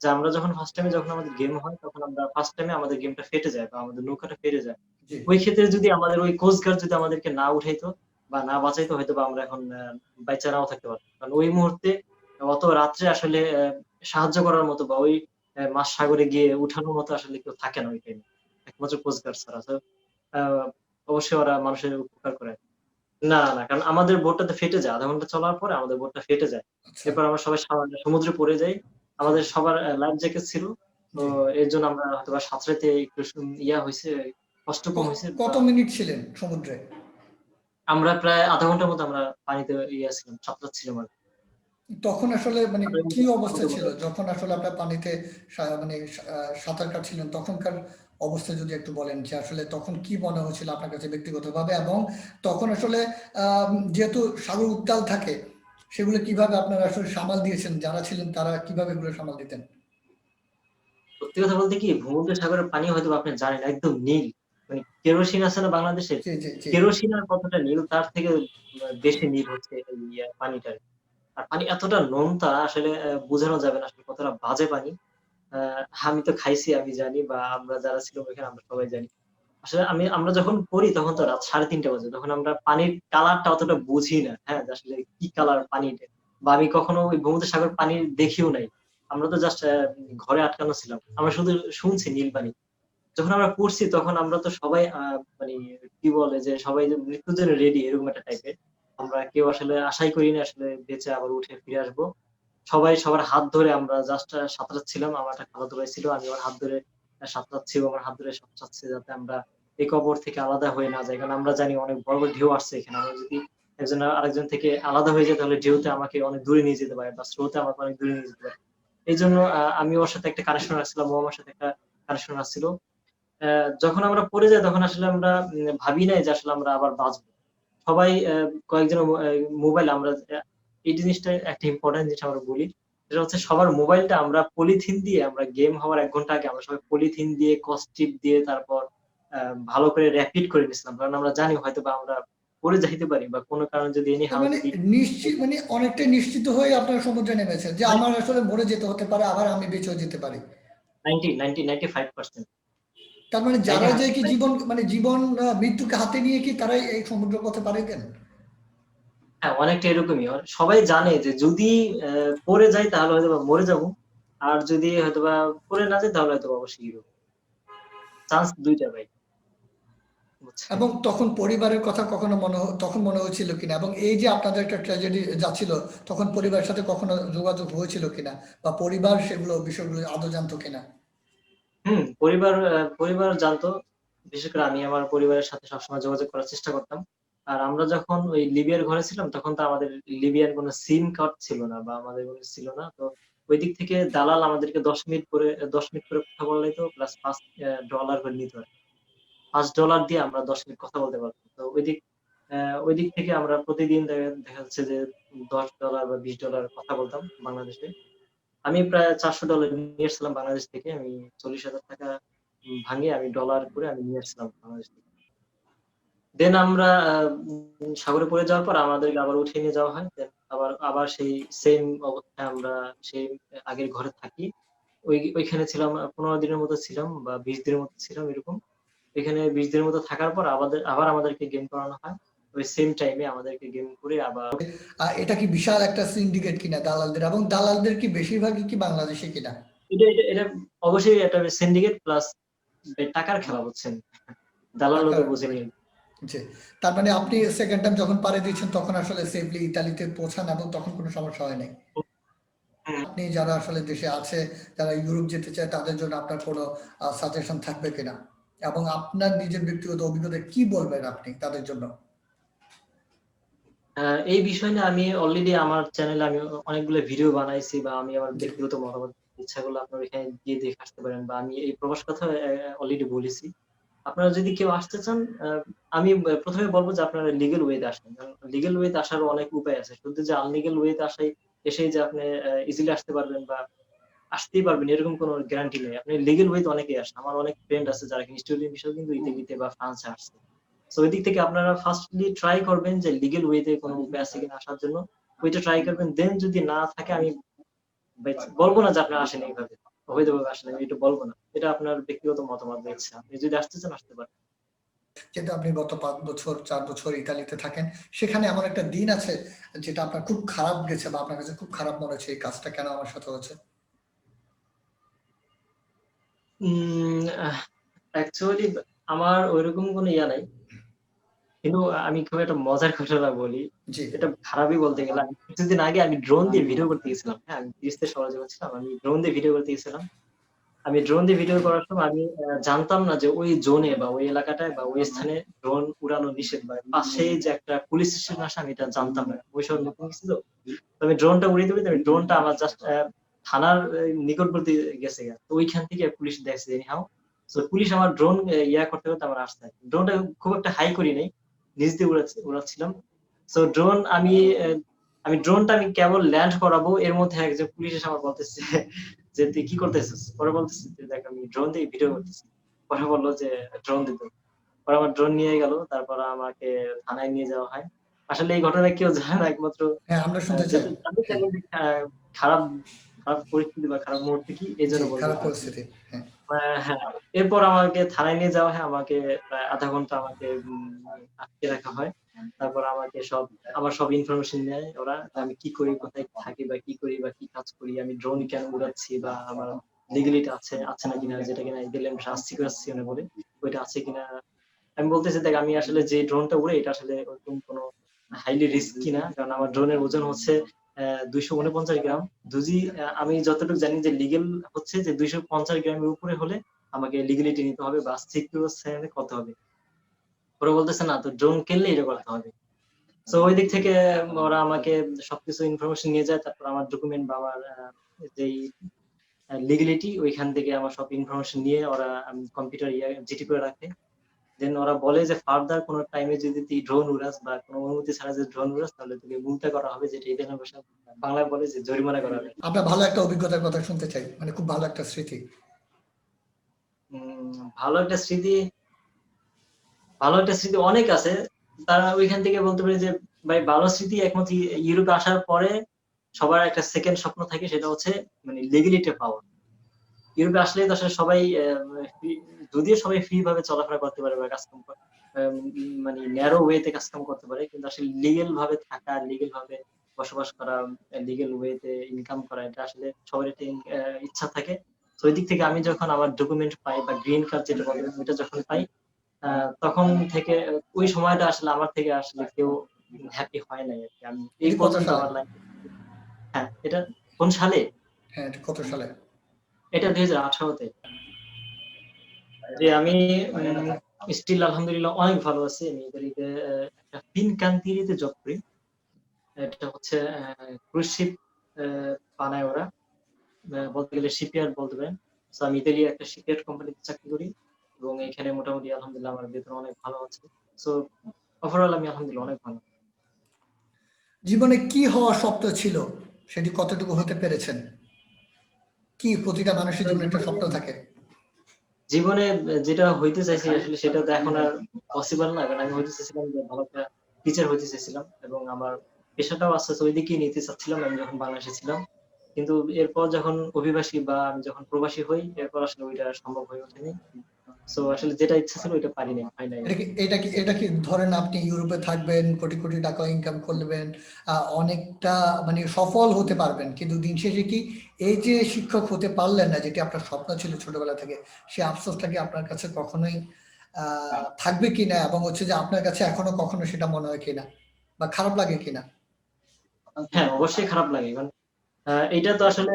যে আমরা যখন ফার্স্ট টাইম যখন আমাদের গেম হয় তখন আমরা ফার্স্ট টাইমে আমাদের গেমটা ফেটে যায় বা আমাদের নৌকাটা ফেটে যায়।
জি।
ওই ক্ষেত্রে যদি আমাদের ওই কোস্ট গার্ড যদি আমাদেরকে না উঠাইতো বা না বাঁচাইতো হয়তোবা আমরা এখন বাইচা নাও থাকতে পারতাম। কারণ ওই মুহূর্তে অত রাত্রে আসলে সাহায্য করার মতো বা ওই মাঝ সাগরে গিয়ে উঠানোর মতো আসলে কেউ থাকে না ওই টাইমে। একমাত্র কোস্ট গার্ড ছাড়া। তো আ অবশ্যই ওরা মানুষের উপকার করে। না। কারণ আমাদের বোটটা তো ফেটে যায়। ০.৫ ঘন্টা চলার পরে আমাদের বোটটা ফেটে যায়।
আচ্ছা।
এরপর আমরা সবাই সমুদ্রে পড়ে যাই।
জি,
আমাদের সবার লাইফ জ্যাকেট ছিল। তো
জি।
এর জন্য আমরা হয়তোবা সাঁতরাইতে একটু ইয়া হইছে, কষ্ট
ক
কম হইছে বা
কত মিনিট ছিলেন সমুদ্রে?
আমরা প্রায় ০.৫ ঘন্টার মতো আমরা পানিতে ছিলাম, সাঁতরাচ্ছিলাম আরকি।
তখন আসলে মানে
তারপরে
কি অবস্থা
আমাদের
ছিল? যখন আসলে আপনার পানিতে মানে সাঁতার কাটছিলেন তখনকার অবস্থা যদি একটু বলেন যে আসলে তখন কি মনে হচ্ছিল আপনার কাছে ব্যক্তিগতভাবে? এবং তখন আসলে যেহেতু সাগর উত্তাল থাকে, সেগুলো কিভাবে আপনারা আসলে সামাল দিয়েছেন? যারা ছিলেন তারা কিভাবে এগুলো সামাল দিতেন?
সত্যি কথা বলতে কি ভূমধ্যসাগরের পানি হয়তোবা আপনি জানেন একদম নীল। মানে কেরোসিন আছে না বাংলাদেশে?
জি, জি, জি।
কেরোসিন আর কতটা নীল তার থেকে বেশি নীল হচ্ছে এই পানিটার। আর পানি এতটা নোনতা আসলে বোঝানো যাবে না আসলে কতটা বাজে পানি। আ আমি তো খাইছি আমি জানি বা আমরা যারা ছিলাম ওইখানে আমরা সবাই জানি। আসলে আমরা যখন পড়ি তখন তো রাত ৩:৩০ বাজে। তখন আমরা পানির কালারটা অতটা বুঝি না। হ্যাঁ? যে আসলে কি কালার পানিটা। বা আমি কখনো ওই ভূমধ্যসাগর পানি দেখিও নাই। আমরা তো জাস্ট ঘরে আটকানো ছিলাম। আমরা শুধু শুনছি নীল পানি। যখন আমরা পড়ছি তখন আমরা তো সবাই মানে কি বলে যে সবাই যে মৃত্যুর জন্য রেডি এরকম একটা টাইপের। আমরা কেউ আসলে আশাই করিনি আসলে বেঁচে আবার উঠে ফিরে আসবো। সবাই সবার হাত ধরে আমরা জাস্ট সাঁতরাচ্ছিলাম। আমার একটা খালাতো ভাই ছিল। আমি ওর হাত ধরে সাঁতরাচ্ছি, ও আমার হাত ধরে সাঁতরাচ্ছে যাতে আমরা একে অপর থেকে আলাদা হয়ে না যাই। কারণ আমরা জানি অনেক বড় ঢেউ আসছে এখানে। আমরা যদি একজন আরেকজন থেকে আলাদা হয়ে যাই তাহলে ঢেউতে আমাকে অনেক দূরে নিয়ে যেতে পারে বা স্রোতে আমাকে অনেক দূরে নিয়ে যেতে পারে। এইজন্য আমি ওর সাথে একটা কানেকশন রাখছিলাম, ও আমার সাথে একটা কানেকশন রাখছিল। যখন আমরা পড়ে যাই তখন আসলে আমরা ভাবি নাই যে আসলে আমরা আবার বাঁচবো। সবাই কয়েকজনের মোবাইল আমরা এই জিনিসটা একটা ইম্পোর্টেন্ট জিনিস আমরা বলি। সেটা হচ্ছে সবার মোবাইলটা আমরা পলিথিন দিয়ে আমরা গেম হওয়ার ১ ঘন্টা আগে আমরা সবাই পলিথিন দিয়ে, কসটিপ দিয়ে তারপর আ ভালো করে র‍্যাপিড করে নিছিলাম। কারণ আমরা জানি হয়তোবা আমরা পড়ে যাইতে পারি বা কোন কারণে যদি এনি
তার
হাউ
মানে
যদি
মানে অনেকটাই নিশ্চিত হয়ে আপনারা সমুদ্রে নেমেছেন যে
মানে
আমার আসলে মরে যেতে হতে পারে, আবার আমি বেঁচেও যেতে পারি।
95%
তার মানে
90
যারা যে কি
100
জীবন মৃত্যুকে হাতে নিয়ে কি তারাই এই সমুদ্র পথে পাড়ি দেন?
হ্যাঁ, অনেকটা এরকমই। সবাই জানে যে যদি পড়ে যাই তাহলে হয়তোবা মরে যাবো। আর যদি হয়তোবা পড়ে না যাই তাহলে হয়তোবা অবশ্যই হিরো। চান্স ২ টা ভাই। বুঝছেন?
এবং তখন পরিবারের কথা কখনো তখন মনে হয়েছিল কিনা? এবং এই যে আপনাদের একটা ট্র্যাজেডি যাচ্ছিল, তখন পরিবারের সাথে কখনো যোগাযোগ হয়েছিল কিনা? বা পরিবার সেগুলো বিষয়গুলো আদৌ জানতো কিনা?
পরিবার জানতো। বিশেষ করে আমি আমার পরিবারের সাথে সবসময় যোগাযোগ করার চেষ্টা করতাম। আর আমরা যখন ওই লিবিয়ার ঘরে ছিলাম তখন তো আমাদের লিবিয়ার কোনো সিম কার্ড ছিল না বা আমাদের কোনো ছিল না। তো ওই দিক থেকে দালাল আমাদেরকে ১০ মিনিট করে কথা বলাইতো প্লাস $৫ করে নিত আরকি। $৫ দিয়ে আমরা ১০ মিনিট কথা বলতে পারতাম। তো ওই দিক থেকে আমরা প্রতিদিন দেখা যাচ্ছে যে $১০ বা $২০ কথা বলতাম বাংলাদেশে। আমি প্রায় $৪০০ নিয়ে আসছিলাম বাংলাদেশ থেকে। আমি ৳৪০,০০০ ভাঙিয়ে আমি ডলার করে আমি নিয়ে আসছিলাম বাংলাদেশ থেকে। দেন আমরা সাগরে পড়ে যাওয়ার পর আমাদেরকে আবার উঠিয়ে নিয়ে যাওয়া হয়। দেন আবার সেই সেইম অবস্থায় আমরা সেই আগের ঘরে থাকি। ওইখানে ছিলাম ১৫ দিনের মতো ছিলাম বা ২০ দিনের মতো ছিলাম এরকম। এখানে ২০ দিনের মতো থাকার পর আবার আমাদেরকে গেম করানো হয়। ওই সেম টাইমে আমাদেরকে গেম করে আবার
এটা কি বিশাল একটা সিন্ডিকেট কিনা দালালদের, এবং দালালদের কি বেশিরভাগই কি বাংলাদেশী কিনা?
এটা অবশ্যই একটা সিন্ডিকেট প্লাস টাকার খেলা বুঝছেন। দালালও তো
টাকার
বুঝেনি।
জি। তার মানে আপনি সেকেন্ড টাইম যখন পাড়ি দিয়েছেন তখন আসলে সেফলি ইতালিতে পৌঁছান এবং তখন কোনো সমস্যা হয় নাই।
হুম।
আপনি যারা আসলে দেশে আছে, যারা ইউরোপ যেতে চায় তাদের জন্য আপনার কোনো সাজেশন থাকবে কিনা? এবং আপনার নিজের ব্যক্তিগত অভিজ্ঞতায় কি বলবেন আপনি তাদের জন্য?
এই বিষয় নিয়ে আমি অলরেডি আমার চ্যানেলে আমি অনেকগুলো ভিডিও বানাইছি বা আমি আমার
জি।
ব্যক্তিগত মতামত ইচ্ছা করলে আপনারা এখানে গিয়ে দেখে আসতে পারেন বা আমি এই প্রবাস কথা অলরেডি বলেছি। আপনারা যদি কেউ আসতে চান, আমি ১ম এ বলব যে আপনারা লিগ্যাল ওয়েতে আসেন। কারণ লিগ্যাল ওয়েতে আসারও অনেক উপায় আছে। শুধু যে আনলিগ্যাল ওয়েতে এসেই যে আপনি ইজিলি আসতে পারবেন বা আসতেই পারবেন এরকম কোনো গ্যারান্টি নেই। আপনি লিগ্যাল ওয়েতে অনেকেই আসেন। আমার অনেক ফ্রেন্ড আছে যারা কিনা স্টুডেন্ট হিসেবে কিন্তু ইতালিতে বা ফ্রান্সে আসছে। সো ওই দিক থেকে আপনারা ফার্স্টলি ট্রাই করবেন যে লিগ্যাল ওয়েতে কোনো উপায় আছে কিনা আসার জন্য। ওইটা ট্রাই করবেন। দেন যদি না থাকে আমি বলব না যে আপনারা আসেন এইভাবে। অবৈধভাবে আসেন আমি এটা বলব না। এটা আপনার ব্যক্তিগত মতামত বা ইচ্ছা। আপনি যদি আসতে চান আসতে পারেন।
যেহেতু আপনি গত ৫ বছর ৪ বছর ইতালিতে থাকেন, সেখানে এমন একটা দিন আছে যেটা আপনার খুব খারাপ গেছে বা আপনার কাছে খুব খারাপ মনে হচ্ছে এই কাজটা কেন আমার সাথে হচ্ছে?
উম আহ অ্যাকচুয়ালি আমার ঐরকম কোনো ইয়া নাই। কিন্তু আমি খুব একটা মজার ঘটনা বলি।
জি।
এটা খারাপই বলতে গেলে। আমি কিছুদিন আগে আমি ড্রোন দিয়ে ভিডিও করতে গেছিলাম। হ্যাঁ? আমি গ্রিসে শহরে যখন ছিলাম আমি ড্রোন দিয়ে ভিডিও করতে গেছিলাম। আমি ড্রোন দিয়ে ভিডিও করার সময় আমি জানতাম না যে ওই জোনে বা ওই এলাকাটায় বা ওই স্থানে ড্রোন উড়ানো নিষেধ বা পাশেই যে একটা পুলিশ স্টেশন আছে আমি এটা জানতাম না। ওই সময় নতুন ছিল। তো আমি ড্রোনটা উড়াইতে আমি ড্রোনটা আমার জাস্ট থানার নিকটবর্তী গেছে গা। তো ওইখান থেকে পুলিশ দেখছে এনিহাউ। সো পুলিশ আমার ড্রোন করতে আমার আসছে। ড্রোনটা খুব একটা হাই করি নাই। নিচ দিয়ে উড়াচ্ছিলাম। সো আমি ড্রোনটা আমি কেবল ল্যান্ড করাবো এর মধ্যে একজন পুলিশ এসে আমার বলতেছে যে, "তুই কি করতেছিস?" পরে বলতেছি যে, "দেখ আমি ড্রোন দিয়ে ভিডিও করতেছি।" পরে বলল যে, "ড্রোন দিতে।" পরে আমার ড্রোন নিয়ে গেল। তারপর আমাকে থানায় নিয়ে যাওয়া হয়। আসলে এই ঘটনা কেউ জানে না একমাত্র
হ্যাঁ, আমরা শুনতে চাই।
জানতে
হ্যাঁ,
চাইলে যে খারাপ খারাপ পরিস্থিতি বা খারাপ মুহূর্ত কি
জি,
এজন্য বলতে
খারাপ
চাচ্ছি।
পরিস্থিতি। হ্যাঁ।
হ্যাঁ, এরপর আমাকে থানায় নিয়ে যাওয়া হয়। আমাকে প্রায় ০.৫ ঘন্টা আমাকে আটকে রাখা হয়। তারপর আমার সব ইনফরমেশন নেয় ওরা। আমি কি করি, কোথায় থাকি বা কি করি বা কি কাজ করি, আমি ড্রোন কেন উড়াচ্ছি বা আমার লিগ্যালিটি আছে না কিনা যেটা কিনা ইতালিয়ান ভাষায় assicurazione বলে। ওইটা আছে কিনা। আমি বলতেছি দেখ আমি আসলে যে ড্রোনটা উড়াই এটা আসলে ওরকম কোনো হাইলি রিস্কি না। কারণ আমার ড্রোনের ওজন হচ্ছে ২৪৯ গ্রাম। আমি যতটুকু জানি যে লিগ্যাল হচ্ছে যে ২৫০ গ্রামের উপরে হলে আমাকে লিগ্যালিটি নিতে হবে বা সিকিউর সাইন করতে হবে। ওরা বলতেছে না তো ড্রোন কিনলে এটা করতে হবে। সো ওই দিক থেকে ওরা আমাকে সবকিছু ইনফরমেশন নিয়ে যায়। তারপর আমার ডকুমেন্ট বা আমার যেই লিগ্যালিটি ওইখান থেকে আমার সব ইনফরমেশন নিয়ে ওরা কম্পিউটার জিটি করে রাখে। দেন ওরা বলে যে ফার্দার কোন টাইমে যদি তুই ড্রোন উড়াস বা কোন অনুমতি ছাড়া যদি ড্রোন উড়াস তাহলে তোকে মুলতা করা হবে যেটা ইতালিয়ান ভাষায় বাংলায় বলে যে জরিমানা করা হবে।
আপনার ভালো একটা অভিজ্ঞতার কথা শুনতে চাই। মানে খুব ভালো একটা স্মৃতি।
ভালো একটা স্মৃতি ভালো একটা স্মৃতি অনেক আছে। তারা ওইখান থেকে বলতে পারি যে ভাই ভালো স্মৃতি একমাত্র ইউরোপে আসার পরে সবার একটা সেকেন্ড স্বপ্ন থাকে সেটা হচ্ছে মানে লেগ্যালিটি পাওয়া। ইউরোপে আসলেই তো আসলে সবাই ফ্রি যদিও সবাই ফ্রি ভাবে চলাফেরা করতে পারে বা কাজকাম করে। মানে ন্যারো ওয়েতে কাজকাম করতে পারে, কিন্তু আসলে লিগ্যাল ভাবে থাকা, লিগ্যাল ভাবে বসবাস করা, লিগ্যাল ওয়েতে ইনকাম করা, এটা আসলে সবার একটা ইচ্ছা থাকে। তো ওই দিক থেকে আমি যখন আমার ডকুমেন্ট পাই বা গ্রিন কার্ড যেটা বলে ওইটা যখন পাই, তখন থেকে ওই সময়টা আসলে আমার থেকে আসলে কেউ হ্যাপি হয় নাই আরকি। আমি এই
এটি কত
পর্যন্ত
সালে?
আমার লাইফে। হ্যাঁ, এটা কোন সালে?
হ্যাঁ, এটি কত সালে?
এটা 2018 তে। যে আমি স্টিল আলহামদুলিল্লাহ অনেক ভালো আছি। আমি ইতালিতে একটা ফিনকান্তিরিতে জব করি। এটা হচ্ছে ক্রুজ শিপ বানায় ওরা। বলতে গেলে শিপইয়ার্ড বলতে পারেন। সো আমি ইতালির একটা শিপইয়ার্ড কোম্পানিতে চাকরি করি এবং এখানে মোটামুটি আলহামদুলিল্লাহ আমার বেতন অনেক ভালো আছে। সো ওভারঅল আমি আলহামদুলিল্লাহ অনেক ভালো।
জীবনে কি হওয়ার স্বপ্ন ছিল সেটি কতটুকু হতে পেরেছেন? কি প্রতিটা মানুষের
তো
জীবনে একটা স্বপ্ন থাকে।
জীবনে যেটা হইতে চাইছি আসলে সেটা তো এখন আর পসিবল না। কারণ আমি হইতে চাইছিলাম যে ভালো একটা টিচার হইতে চাইছিলাম এবং আমার পেশাটাও আস্তে, আস্তে ওইদিকেই নিতে চাচ্ছিলাম আমি যখন বাংলাদেশে ছিলাম। কিন্তু এরপর যখন অভিবাসী বা আমি যখন প্রবাসী হই, এরপর আসলে ওইটা সম্ভব হয়ে ওঠেনি। সো আসলে যেটা ইচ্ছা ছিল ওইটা পারিনি, হয় নাই আরকি।
এটা কি ধরেন আপনি ইউরোপে থাকবেন, কোটি কোটি টাকা ইনকাম করবেন, অনেকটা মানে সফল হতে পারবেন, কিন্তু দিন শেষে কি এই যে শিক্ষক হতে পারলেন না, যেটি আপনার স্বপ্ন ছিল ছোটবেলা থেকে, সেই আফসোসটা কি আপনার কাছে কখনোই থাকবে কিনা, এবং হচ্ছে যে আপনার কাছে এখনো কখনো সেটা মনে হয় কিনা বা খারাপ লাগে কিনা?
হ্যাঁ, অবশ্যই খারাপ লাগে। কারণ এটা তো আসলে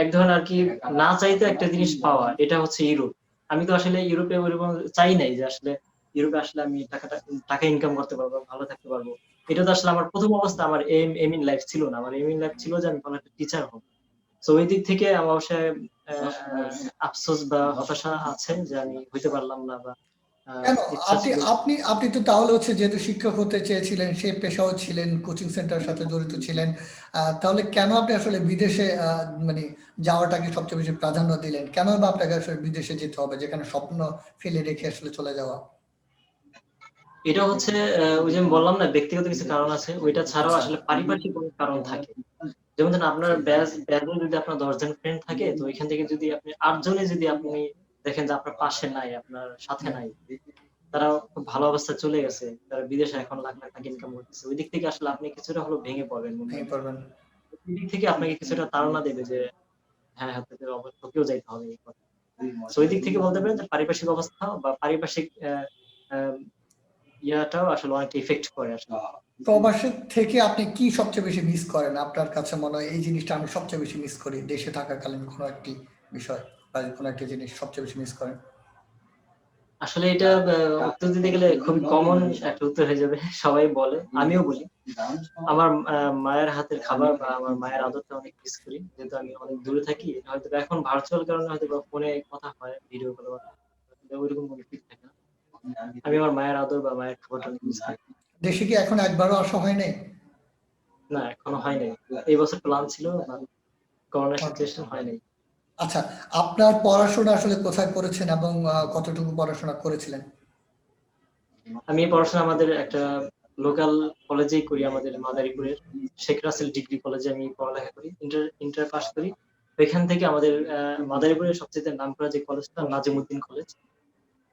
এক ধরনের আরকি না চাইতে একটা জিনিস পাওয়া। এটা হচ্ছে ইউরোপ। আমি তো আসলে ইউরোপে ওরকম চাই নাই যে আসলে ইউরোপে আসলে আমি টাকা ইনকাম করতে পারবো, ভালো থাকতে পারবো। এটা তো আসলে আমার ১ম অবস্থা আমার এম ইন লাইফ ছিল না। আমার এম ইন লাইফ ছিল যে আমি ভালো একটা টিচার হব। সো ওই দিক থেকে আমার অবশ্যই আ আফসোস বা হতাশা আছে যে আমি হইতে পারলাম না বা আ
কেন?
ইচ্ছা
আপনি
ছিল।
আপনি আপনি তো তাহলে হচ্ছে যেহেতু শিক্ষক হতে চেয়েছিলেন, সে পেশাও ছিলেন, কোচিং সেন্টারের সাথে জড়িত ছিলেন। তাহলে কেন আপনি আসলে বিদেশে মানে যাওয়াটাকে সবচেয়ে বেশি প্রাধান্য দিলেন? কেন বা আপনাকে আসলে বিদেশে যেতে হবে, যেখানে স্বপ্ন ফেলে রেখে আসলে চলে যাওয়া?
এটা হচ্ছে ওই যে আমি বললাম না ব্যক্তিগত কিছু কারণ আছে। ওইটা ছাড়াও
আচ্ছা।
আসলে পারিপার্শ্বিক অনেক কারণ থাকে। যেমন ধরেন আপনার ব্যাচে যদি আপনার ১০ জন ফ্রেন্ড থাকে, তো এখান থেকে যদি আপনি ৮ জনে যদি আপনি দেখেন যে আপনার পাশে নাই, আপনার সাথে
হুম,
নাই, তারা খুব ভালো অবস্থায় চলে গেছে। তারা বিদেশে এখন লাখ, লাখ টাকা ইনকাম করতেছে। ওই দিক থেকে আসলে আপনি কিছুটা হলেও ভেঙে পড়বেন মনে
ভেঙে
হয়।
পড়বেন।
ওই দিক থেকে আপনাকে কিছুটা তাড়না দেবে যে হ্যাঁ, হ্যাঁ, তোকেও যাইতে হবে এই পথে। সো ওই দিক থেকে বলতে পারেন যে পারিপার্শ্বিক অবস্থা বা পারিপার্শ্বিক আ ইয়াটাও আসলে অনেকটা ইফেক্ট করে আসলে।
প্রবাসের থেকে আপনি কি সবচেয়ে বেশি মিস করেন? আপনার কাছে মনে হয় এই জিনিসটা আমি সবচেয়ে বেশি মিস করি। দেশে থাকাকালীন কোনো একটি বিষয় বা কোনো একটা জিনিস সবচেয়ে বেশি মিস করেন?
আসলে এটা উত্তর দিতে গেলে খুবই কমন একটা উত্তর হয়ে যাবে। সবাই বলে, আমিও বলি। আমার মায়ের হাতের খাবার বা আমার মায়ের আদরটা অনেক মিস করি। যেহেতু আমি অনেক দূরে থাকি। হয়তোবা এখন ভার্চুয়াল কারণে হয়তোবা ফোনে কথা হয়, ভিডিও কলে ঐরকম কোনো ফিল থাকে না। আমি আমার মায়ের আদর বা মায়ের খাবারটা অনেক মিস করি।
দেশে কি এখন একবারও আসা হয় নাই?
না, এখনো হয় নাই। এই বছর প্ল্যান ছিল, বাট করোনার
ওকে।
সিচুয়েশন হয় নাই।
আচ্ছা, আপনার পড়াশোনা আসলে কোথায় করেছেন এবং কতটুকু পড়াশোনা করেছিলেন?
আমি এই পড়াশোনা আমাদের একটা লোকাল কলেজেই করি, আমাদের মাদারীপুরের শেখ রাসেল ডিগ্রি কলেজে আমি পড়ালেখা করি। ইন্টার পাস করি। ওইখান থেকে আমাদের মাদারীপুরের সবচাইতে নামকরা যে কলেজটা নাজিমুদ্দিন কলেজ।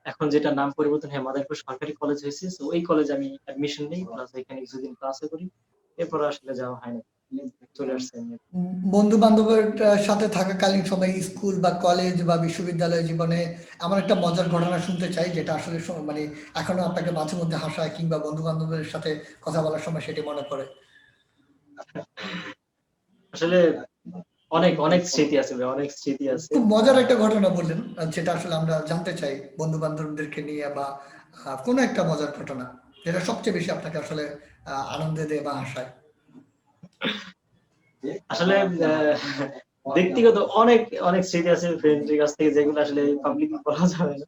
এখন যেটা নাম পরিবর্তন হয়ে মাদারীপুর সরকারি কলেজ হয়েছে। সো ওই কলেজে আমি অ্যাডমিশন নেই। প্লাস এখানে কিছুদিন ক্লাসও করি। এরপর আসলে যাওয়া হয় না। চলে আসছি আমি।
বন্ধু-বান্ধবের সাথে থাকাকালীন সময়ে স্কুল বা কলেজ বা বিশ্ববিদ্যালয় জীবনে এমন একটা মজার ঘটনা শুনতে চাই, যেটা আসলে মানে এখনো আপনাকে মাঝে মধ্যে হাসায়, কিংবা বন্ধু-বান্ধবের সাথে কথা বলার সময় সেটি মনে পড়ে?
আসলে অনেক, অনেক স্মৃতি আছে ভাই, অনেক স্মৃতি আছে।
খুব মজার একটা ঘটনা বললেন, যেটা আসলে আমরা জানতে চাই বন্ধু-বান্ধবদেরকে নিয়ে, বা কোনো একটা মজার ঘটনা যেটা সবচেয়ে বেশি আপনাকে আসলে আনন্দে দেয় বা হাসায়।
আসলে ব্যক্তিগত অনেক, অনেক স্মৃতি আছে ফ্রেন্ডদের কাছ থেকে যেগুলো আসলে পাবলিকলি বলা যাবে না।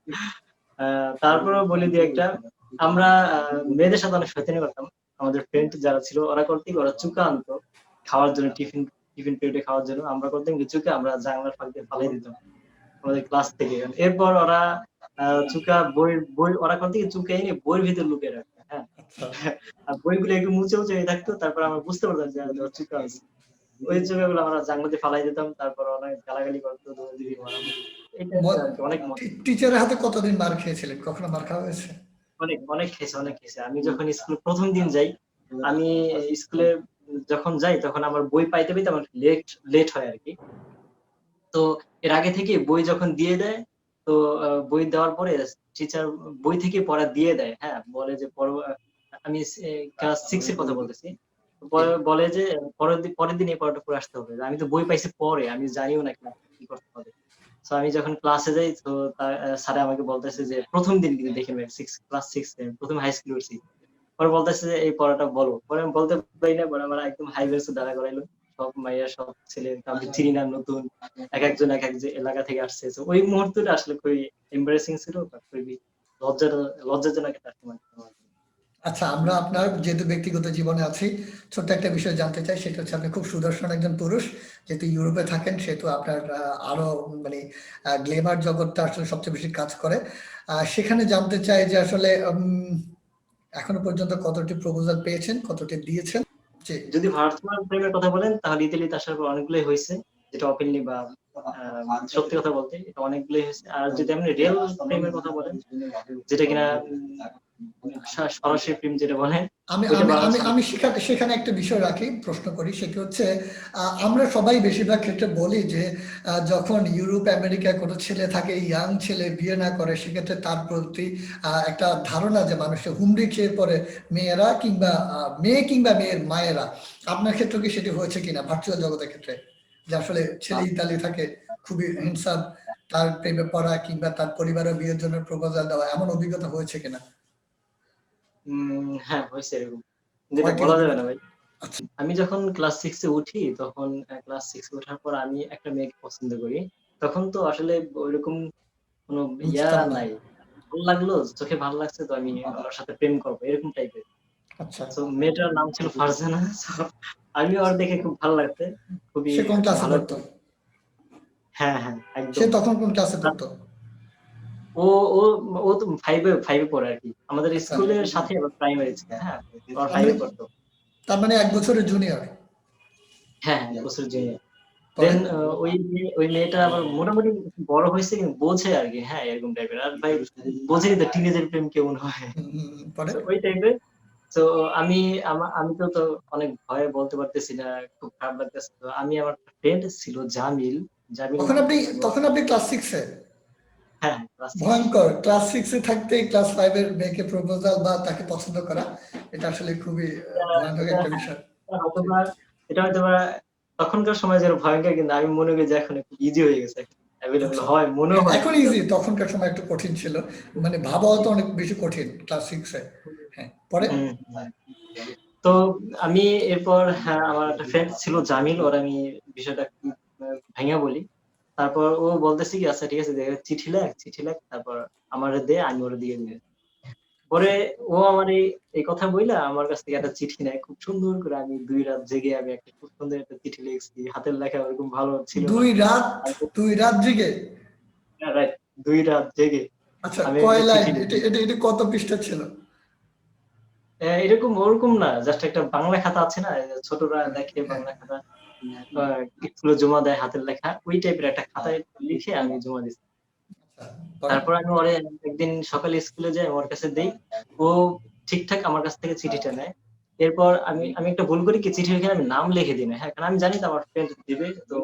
আ তারপরেও বলি ২-১ টা। আমরা মেয়েদের সাথে অনেক শয়তানি করতাম। আমাদের ফ্রেন্ড যারা ছিল ওরা করত কি, ওরা চুকা আনতো খাওয়ার জন্য, টিফিন পিরিয়ডে খাওয়ার জন্য। আমরা করতাম কি, চুকা আমরা জানালার ফাঁক দিয়ে ফালাই দিতাম আমাদের ক্লাস থেকে। এরপর ওরা আ চুকা বই ওরা করত কি, চুকা এনে বইয়ের ভিতর লুকিয়ে রাখতো। হ্যাঁ?
আচ্ছা।
আর বইগুলো একটু মুছে, মুছে থাকতো। তারপর আমরা বুঝতে পারতাম যে ওর চুকা আছে। ওই চুকাগুলো আমরা জানলা দিয়ে ফালাই দিতাম। তারপর অনেক গালাগালি করতো, দৌড়াদৌড়ি মারামারি। এই টাইপের আরকি অনেক মজা।
টিচারের হাতে কতদিন মার খেয়েছিলেন? কখনো মার খাওয়া হয়েছে?
অনেক অনেক খেয়েছে, অনেক খেয়েছে। আমি যখন স্কুলে ১ম দিন যাই, আমি স্কুলে যখন যাই তখন আমার বই পাইতে, পাইতে আমার লেট লেট হয় আরকি। তো এর আগে থেকে বই যখন দিয়ে দেয়, তো বই দেওয়ার পরে টিচার বই থেকে পড়া দিয়ে দেয়। হ্যাঁ? বলে যে আমি ক্লাস 6 এর কথা বলতেছি।
জি।
বলে যে পরের দিন এই পড়াটা পড়ে আসতে হবে। আমি তো বই পাইছি পরে, আমি জানিও না কি করতে হবে। সো আমি যখন ক্লাসে যাই, তো স্যার আমাকে বলতেছে যে ১ম দিন কিন্তু দেখেন ভাই, ক্লাস 6 এ ১ম হাই স্কুলে উঠছি। পরে বলতেছে যে, "এই পড়াটা বলো।" পরে আমি বলতে পারি না। পরে আমার একদম হাই বেঞ্চে দাঁড়া করাইলো। সব মাইয়া, সব ছেলে, কাউকে চিনি না, নতুন। একেকজন একেক যে এলাকা থেকে আসছে। তো ওই মুহূর্তটা আসলে খুবই এম্বারেসিং ছিল বা খুবই লজ্জা লজ্জাজনক একটা সময় ছিল আমার জন্য।
আচ্ছা, আমরা আপনার যেহেতু ব্যক্তিগত জীবনে আছি, ছোট্ট একটা বিষয় জানতে চাই। সেটা হচ্ছে আপনি খুব সুদর্শন একজন পুরুষ। যেহেতু ইউরোপে থাকেন সেহেতু আপনার আরো মানে গ্লেমার জগৎটা আসলে সবচেয়ে বেশি কাজ করে। সেখানে জানতে চাই যে আসলে এখনো পর্যন্ত কতটি প্রপোজাল পেয়েছেন, কতটি দিয়েছেন? জি।
যদি ভার্চুয়াল প্রেমের কথা বলেন, তাহলে ইতালিতে আসার পর অনেকগুলোই হইছে। যেটা ওপেনলি বা সত্যি কথা বলতে এটা অনেকগুলোই হইছে। আর যদি আপনি রিয়াল প্রেমের কথা বলেন, যেটা কিনা সরাসরি প্রেম যেটা বলে,
আমি
ওইটা
আমি আমি
বাংলাদেশে
আমি সেখানে সেখানে একটা বিষয় রাখি, প্রশ্ন করি। সেটি হচ্ছে আমরা সবাই বেশিরভাগ ক্ষেত্রে বলি যে যখন ইউরোপ আমেরিকায় কোনো ছেলে থাকে, ইয়াং ছেলে বিয়ে না করে, সেক্ষেত্রে তার প্রতি একটা ধারণা যে মানুষের হুমড়ি খেয়ে পড়ে মেয়েরা কিংবা মেয়ে কিংবা মেয়ের মায়েরা। আপনার ক্ষেত্রে কি সেটি হয়েছে কিনা ভার্চুয়াল জগতের ক্ষেত্রে? যে আসলে ছেলে ইতালি থাকে, খুবই হ্যান্ডসাম, তার প্রেমে পড়া কিংবা তার পরিবারের বিয়ের জন্য প্রপোজাল দেওয়া, এমন অভিজ্ঞতা হয়েছে কিনা?
হ্যাঁ, হইছে এরকম। যেটা
কয়টি
বলা যাবে না
অভিজ্ঞতা?
ভাই।
আচ্ছা,
আমি যখন ক্লাস 6 এ উঠি, তখন ক্লাস 6 এ ওঠার পর আমি একটা মেয়েকে পছন্দ করি। তখন তো আসলে ঐরকম কোনো ইয়া
বুঝতাম না।
নাই। ভাল লাগলো, চোখে ভাল লাগছে, তো আমি ওর সাথে প্রেম করব, এরকম টাইপের।
আচ্ছা।
সো মেয়েটার নাম ছিল ফারজানা। সো আমি ওর দেখে খুব ভাল লাগছে। খুবই
সে কোন
একটা
ক্লাসে
ভালো
পড়তো?
একটা হ্যাঁ, হ্যাঁ,
সে
একদম।
তখন কোন ক্লাসে
আর
পড়তো?
ও ও ও তো 5 এ পড়ে আরকি। আমাদের
আচ্ছা।
স্কুলের সাথে আবার প্রাইমারি ছিল, হ্যাঁ? ও
তার
5
মানে
এ পড়তো।
তার মানে ১ বছরের জুনিয়র।
হ্যাঁ, হ্যাঁ, ১ বছরের জুনিয়র।
পরে?
দেন ওই মেয়েটা আবার মোটামুটি বড় হইছে, কিন্তু বোঝে আরকি, হ্যাঁ, এরকম টাইপের। আর ভাই বোঝেনই তো টিনেজের প্রেম কেমন হয়।
পরে?
তো ওই টাইপের। তো আমি আমি তো অনেক ভয়ে বলতে পারতেছি না। খুব খারাপ লাগতেছে। তো আমি আমার ফ্রেন্ড ছিল জামিল। জামিল
তখন আপনি
আমি
তখন আপনি ক্লাস 6 এ?
হ্যাঁ, ক্লাস 6 এ।
ভয়ংকর। ক্লাস 6 এ থাকতেই ক্লাস 5 এর মেয়েকে প্রপোজাল বা তাকে পছন্দ করা। এটা আসলে খুবই
এটা
ভয়ানক
এটা
একটা
হ্যাঁ,
বিষয়।
এটা হয়তোবা এটা হয়তোবা তখনকার সময় যেন ভয়ংকর, কিন্তু আমি মনে করি যে এখন একটু ইজি হয়ে গেছে। এভেইলেবল
আচ্ছা।
হয়, মনেও
হ্যাঁ,
হয়
এখন
যে
ইজি। তখনকার সময় একটু কঠিন ছিল। মানে ভাবাও তো অনেক বেশি কঠিন ক্লাস 6 এ। হ্যাঁ, পরে?
হুম, হুম। তো আমি এরপর, হ্যাঁ, আমার একটা ফ্রেন্ড ছিল জামিল। ওর আমি বিষয়টা ভাইঙা বলি। তারপর ও বলতেছে কি, "আচ্ছা ঠিক আছে, চিঠি লেখ, তারপর আমারে দে, আমি ওরে দিয়ে দিবো।" পরে ও আমার এই কথা বইলা আমার কাছ থেকে একটা চিঠি নেয়। খুব সুন্দর করে আমি ২ রাত জেগে আমি একটা খুব সুন্দর একটা চিঠি লিখছি। হাতের লেখা ওরকম ভালো ছিল না।
২ রাত
তারপর
২ রাত জেগে?
রাইট ২ রাত জেগে
আচ্ছা,
আমি
কয়
একটা
লাইন?
চিঠি
এটা
লিখি।
এটা এটা কত পৃষ্ঠা ছিল?
এরকম ওরকম না। জাস্ট একটা বাংলা খাতা আছে না? ছোটরা
হ্যাঁ,
দেখে
হ্যাঁ।
বাংলা খাতা। আ স্কুলে জমা দেয় হাতের লেখা। ওই টাইপের একটা খাতায় লিখে আমি জমা দিছি।
আচ্ছা, পরে?
তারপর আমি ওরে একদিন সকালে স্কুলে যাই, ওর কাছে দেই। ও ঠিকঠাক আমার কাছ থেকে চিঠিটা নেয়। এরপর আমি আমি একটা ভুল করি কি, চিঠির এখানে আমি নাম লিখে দিই না। হ্যাঁ? কারণ আমি জানি তো আমার ফ্রেন্ড দিবে। তো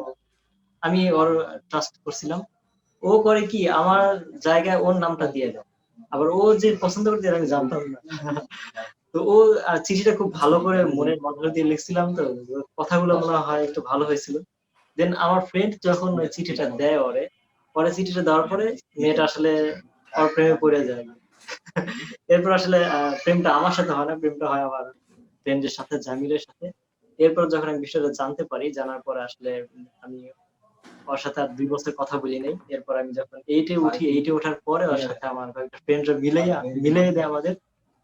আমি ওর ট্রাস্ট করছিলাম। ও করে কি, আমার জায়গায় ওর নামটা দিয়ে দেয়। আবার ও যে পছন্দ করছে এটা আমি জানতাম না। তো ও চিঠিটা খুব
আচ্ছা।
ভালো করে মনের মাধুর্য দিয়ে লিখছিলাম তো। কথাগুলো মনে হয় একটু ভালো হয়েছিল। দেন আমার ফ্রেন্ড যখন ওই চিঠিটা দেয় ওরে, পরে চিঠিটা দেওয়ার পরে মেয়েটা আসলে ওর প্রেমে পড়ে যায়। এরপর আসলে প্রেমটা আমার সাথে হয় না, প্রেমটা হয় আমার ফ্রেন্ডের সাথে, জামিলের সাথে। এরপর যখন আমি বিষয়টা জানতে পারি, জানার পরে আসলে আমি ওর সাথে আর ২ বছর কথা বলি নাই। এরপর আমি যখন 8 এ উঠি, 8 এ ওঠার পরে ওর সাথে আমার কয়েকটা ফ্রেন্ডরা মিলাইয়া দেয় আমাদের।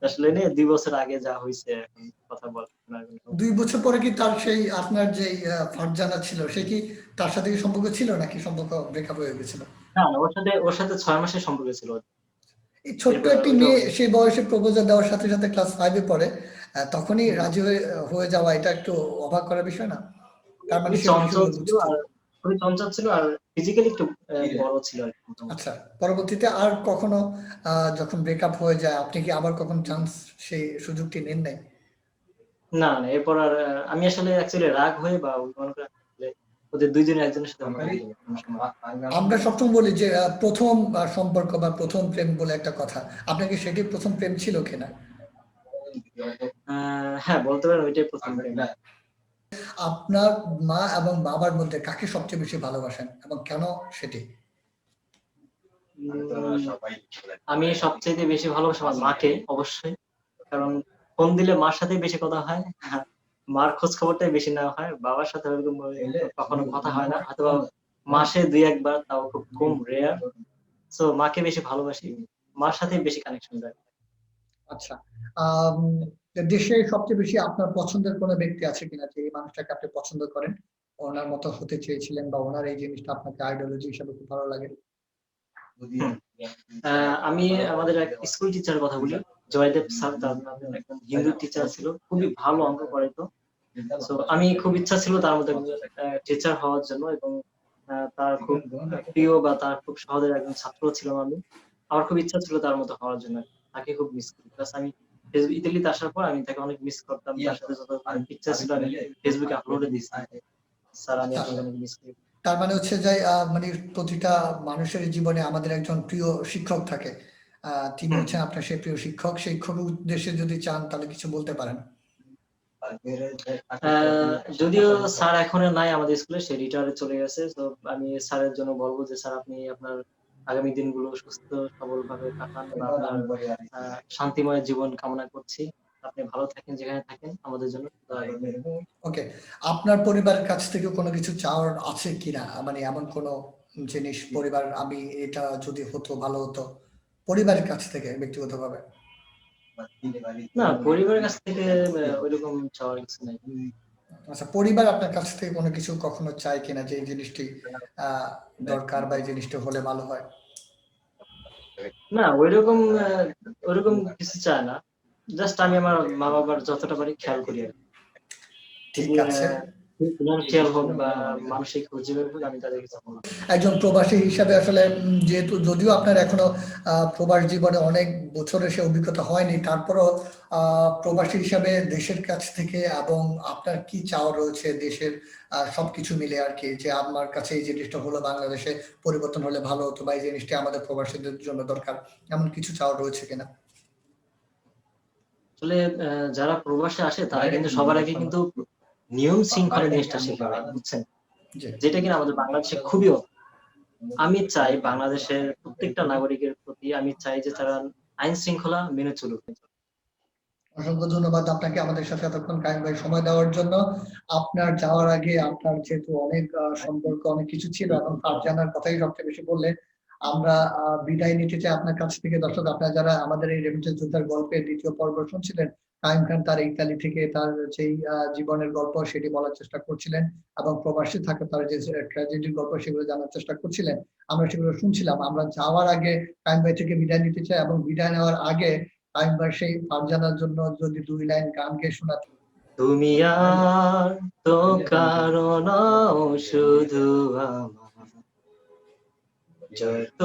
আসলে নিয়ে ২ বছর আগে যা হইছে এখন কথা বলার আর কোনো সমস্যা
২
নেই।
বছর পরে কি তার সেই আপনার যেই ফারজানা ছিল, সে কি তার সাথে কি সম্পর্ক ছিল নাকি সম্পর্ক ব্রেকআপ হয়ে গেছিল?
না, না, ওর সাথে ৬ মাসের সম্পর্ক ছিল ওর।
এই ছোট্ট
এরপর
একটি
ওইটাও
মেয়ে
হয়ে
সেই বয়সে প্রপোজাল দেওয়ার সাথে, সাথে ক্লাস 5 এ পড়ে। তখনই
হুম।
রাজি হয়ে হয়ে যাওয়া এটা একটু অবাক করার বিষয় না? তার মানে
খুবই
সে
চঞ্চল
বিষয়গুলো
ছিল।
বুঝতো।
খুবই চঞ্চল ছিল আর ফিজিক্যালি একটু বড় ছিল আর কি মোটামুটি।
আচ্ছা, পরবর্তীতে আর কখনো যখন ব্রেকআপ হয়ে যায় আপনি কি আবার কখনো চান্স সেই সুযোগটি নেন নাই?
না, এরপর আর আমি আসলে অ্যাকচুয়ালি রাগ হয়ে বা মনে করেন যে ওদের ২ জনের একজনের সাথে আমার হয়ে যাবে কোনো সময়।
আমরা সবসময় বলি যে ১ম সম্পর্ক বা ১ম প্রেম বলে একটা কথা। আপনার কি সেটি ১ম প্রেম ছিল কিনা?
আ হ্যাঁ, বলতে পারেন ওইটাই ১ম প্রেম।
আপনার মা এবং বাবার মধ্যে কাকে সবচেয়ে বেশি ভালোবাসেন এবং কেন সেটি?
উম আমি সবচাইতে বেশি ভালোবাসি আমার মাকে অবশ্যই। কারণ ফোন দিলে মার সাথেই বেশি কথা হয়। মার খোঁজ খবরটাই বেশি নেওয়া হয়। বাবার সাথে ওরকমভাবে কখনো কথা হয় না। হয়তোবা মাসে ২-১ বার, তাও খুব কম রেয়ার। সো মাকে বেশি ভালোবাসি। মার সাথেই বেশি কানেকশন থাকে।
আচ্ছা। আম দেশে সবচেয়ে বেশি আপনার পছন্দের কোনো ব্যক্তি আছে কিনা? যে এই মানুষটাকে আপনি পছন্দ করেন, ওনার মতো হতে চেয়েছিলেন বা ওনার এই জিনিসটা আপনাকে আইডিওলজি হিসেবে খুব ভালো লাগে?
হুম। আ আমি আমাদের এক স্কুল টিচারের কথা বলি। জয়দেব স্যার আমাদের একজন হিন্দু টিচার ছিল। খুবই ভালো অঙ্ক করাইতো। সো আমি খুব ইচ্ছা ছিল তার মতো একজন টিচার হওয়ার জন্য এবং তার খুব প্রিয় বা তার খুব সহজের একজন ছাত্র ছিলাম আমি। আমার খুব ইচ্ছা ছিল তার মতো হওয়ার জন্য। তাকে খুব মিস করি। প্লাস আমি ইতালিতে আসার পর আমি তাকে অনেক মিস করতাম। তার সাথে যত পিকচার ছিল আমি ফেসবুকে আপলোডও দিছি। স্যার আমি
আচ্ছা।
আপনাকে অনেক মিস করি।
তার মানে হচ্ছে যে মানে প্রতিটা মানুষের জীবনে আমাদের একজন প্রিয় শিক্ষক থাকে। তিনি
হুম।
হচ্ছেন আপনার সেই প্রিয় শিক্ষক। শিক্ষকের উদ্দেশ্যে যদি চান তাহলে কিছু বলতে পারেন।
আ যদিও স্যার এখন আর নাই আমাদের স্কুলে, সে রিটায়ারে চলে গেছে। তো আমি স্যারের জন্য বলব যে, "স্যার আপনি আপনার আগামী দিনগুলো সুস্থ সবলভাবে কাটান বা আপনার আ শান্তিময় জীবন কামনা করছি। আপনি ভালো থাকেন, যেখানে থাকেন। আমাদের জন্য দোয়া করবেন।"
ওকে। আপনার পরিবারের কাছ থেকে কোনো কিছু চাওয়ার আছে কিনা? মানে এমন কোনো জিনিস পরিবার আমি এটা যদি হতো ভালো হতো। পরিবারের কাছ থেকে ব্যক্তিগতভাবে।
না, পরিবারের কাছ থেকে ঐরকম চাওয়ার কিছু নাই।
আচ্ছা, পরিবার আপনার কাছ থেকে কোনো কিছু কখনো চায় কিনা যে এই জিনিসটি আ দরকার বা এই জিনিসটা হলে ভালো হয়?
না, ঐরকম কিছু চায় না। জাস্ট আমি আমার মা-বাবার যতটা পারি খেয়াল করি আরকি।
ঠিক
সেটি
আছে।
ফিন্যান্সিয়াল হোক বা মানসিক হোক, যেভাবে হোক আমি তাদেরকে সাপোর্ট করি।
একজন প্রবাসী হিসাবে আসলে যেহেতু যদিও আপনার এখনো প্রবাস জীবনে অনেক বছরের সে অভিজ্ঞতা হয়নি, তারপরেও আ প্রবাসী হিসাবে দেশের কাছ থেকে এবং আপনার কি চাওয়া রয়েছে দেশের সবকিছু মিলে আরকি যে আমার কাছে এই জিনিসটা হলো বাংলাদেশে পরিবর্তন হলে ভালো হতো বা এই জিনিসটি আমাদের প্রবাসীদের জন্য দরকার। এমন কিছু চাওয়া রয়েছে কিনা?
আসলে যারা প্রবাসে আসে তারা কিন্তু সবার আগে কিন্তু নিয়ম শৃঙ্খলা জিনিসটা শেখে ভাই, বুঝছেন?
জি।
যেটা কিনা আমাদের বাংলাদেশে খুবই আমি চাই বাংলাদেশের প্রত্যেকটা নাগরিকের প্রতি আমি চাই যে তারা আইন শৃঙ্খলা মেনে চলুক।
অসংখ্য ধন্যবাদ আপনাকে আমাদের সাথে এতক্ষণ কায়েম ভাই সময় দেওয়ার জন্য। আপনার যাওয়ার আগে আপনার যেহেতু অনেক সম্পর্ক অনেক কিছু ছিল এবং ফারজানার কথাই সবচেয়ে বেশি বললেন। আমরা বিদায় নিতে চাই আপনার কাছ থেকে। দর্শক আপনারা যারা আমাদের এই রেমিটেন্স যোদ্ধার গল্পের ২য় পর্ব শুনছিলেন, কায়েম খান তার ইতালি থেকে তার যেই জীবনের গল্প সেটি বলার চেষ্টা করছিলেন এবং প্রবাসী থাকা তার যে ট্র্যাজেডির গল্প সেগুলো জানার চেষ্টা করছিলেন। আমরা সেগুলো শুনছিলাম। আমরা যাওয়ার আগে কায়েম ভাই থেকে বিদায় নিতে চাই এবং বিদায় নেওয়ার আগে কায়েম ভাই সেই ফারজানার জন্য যদি ২ লাইন গান গেয়ে শোনাতেন।
তুমি আর তো কারো নও শুধু আমার যত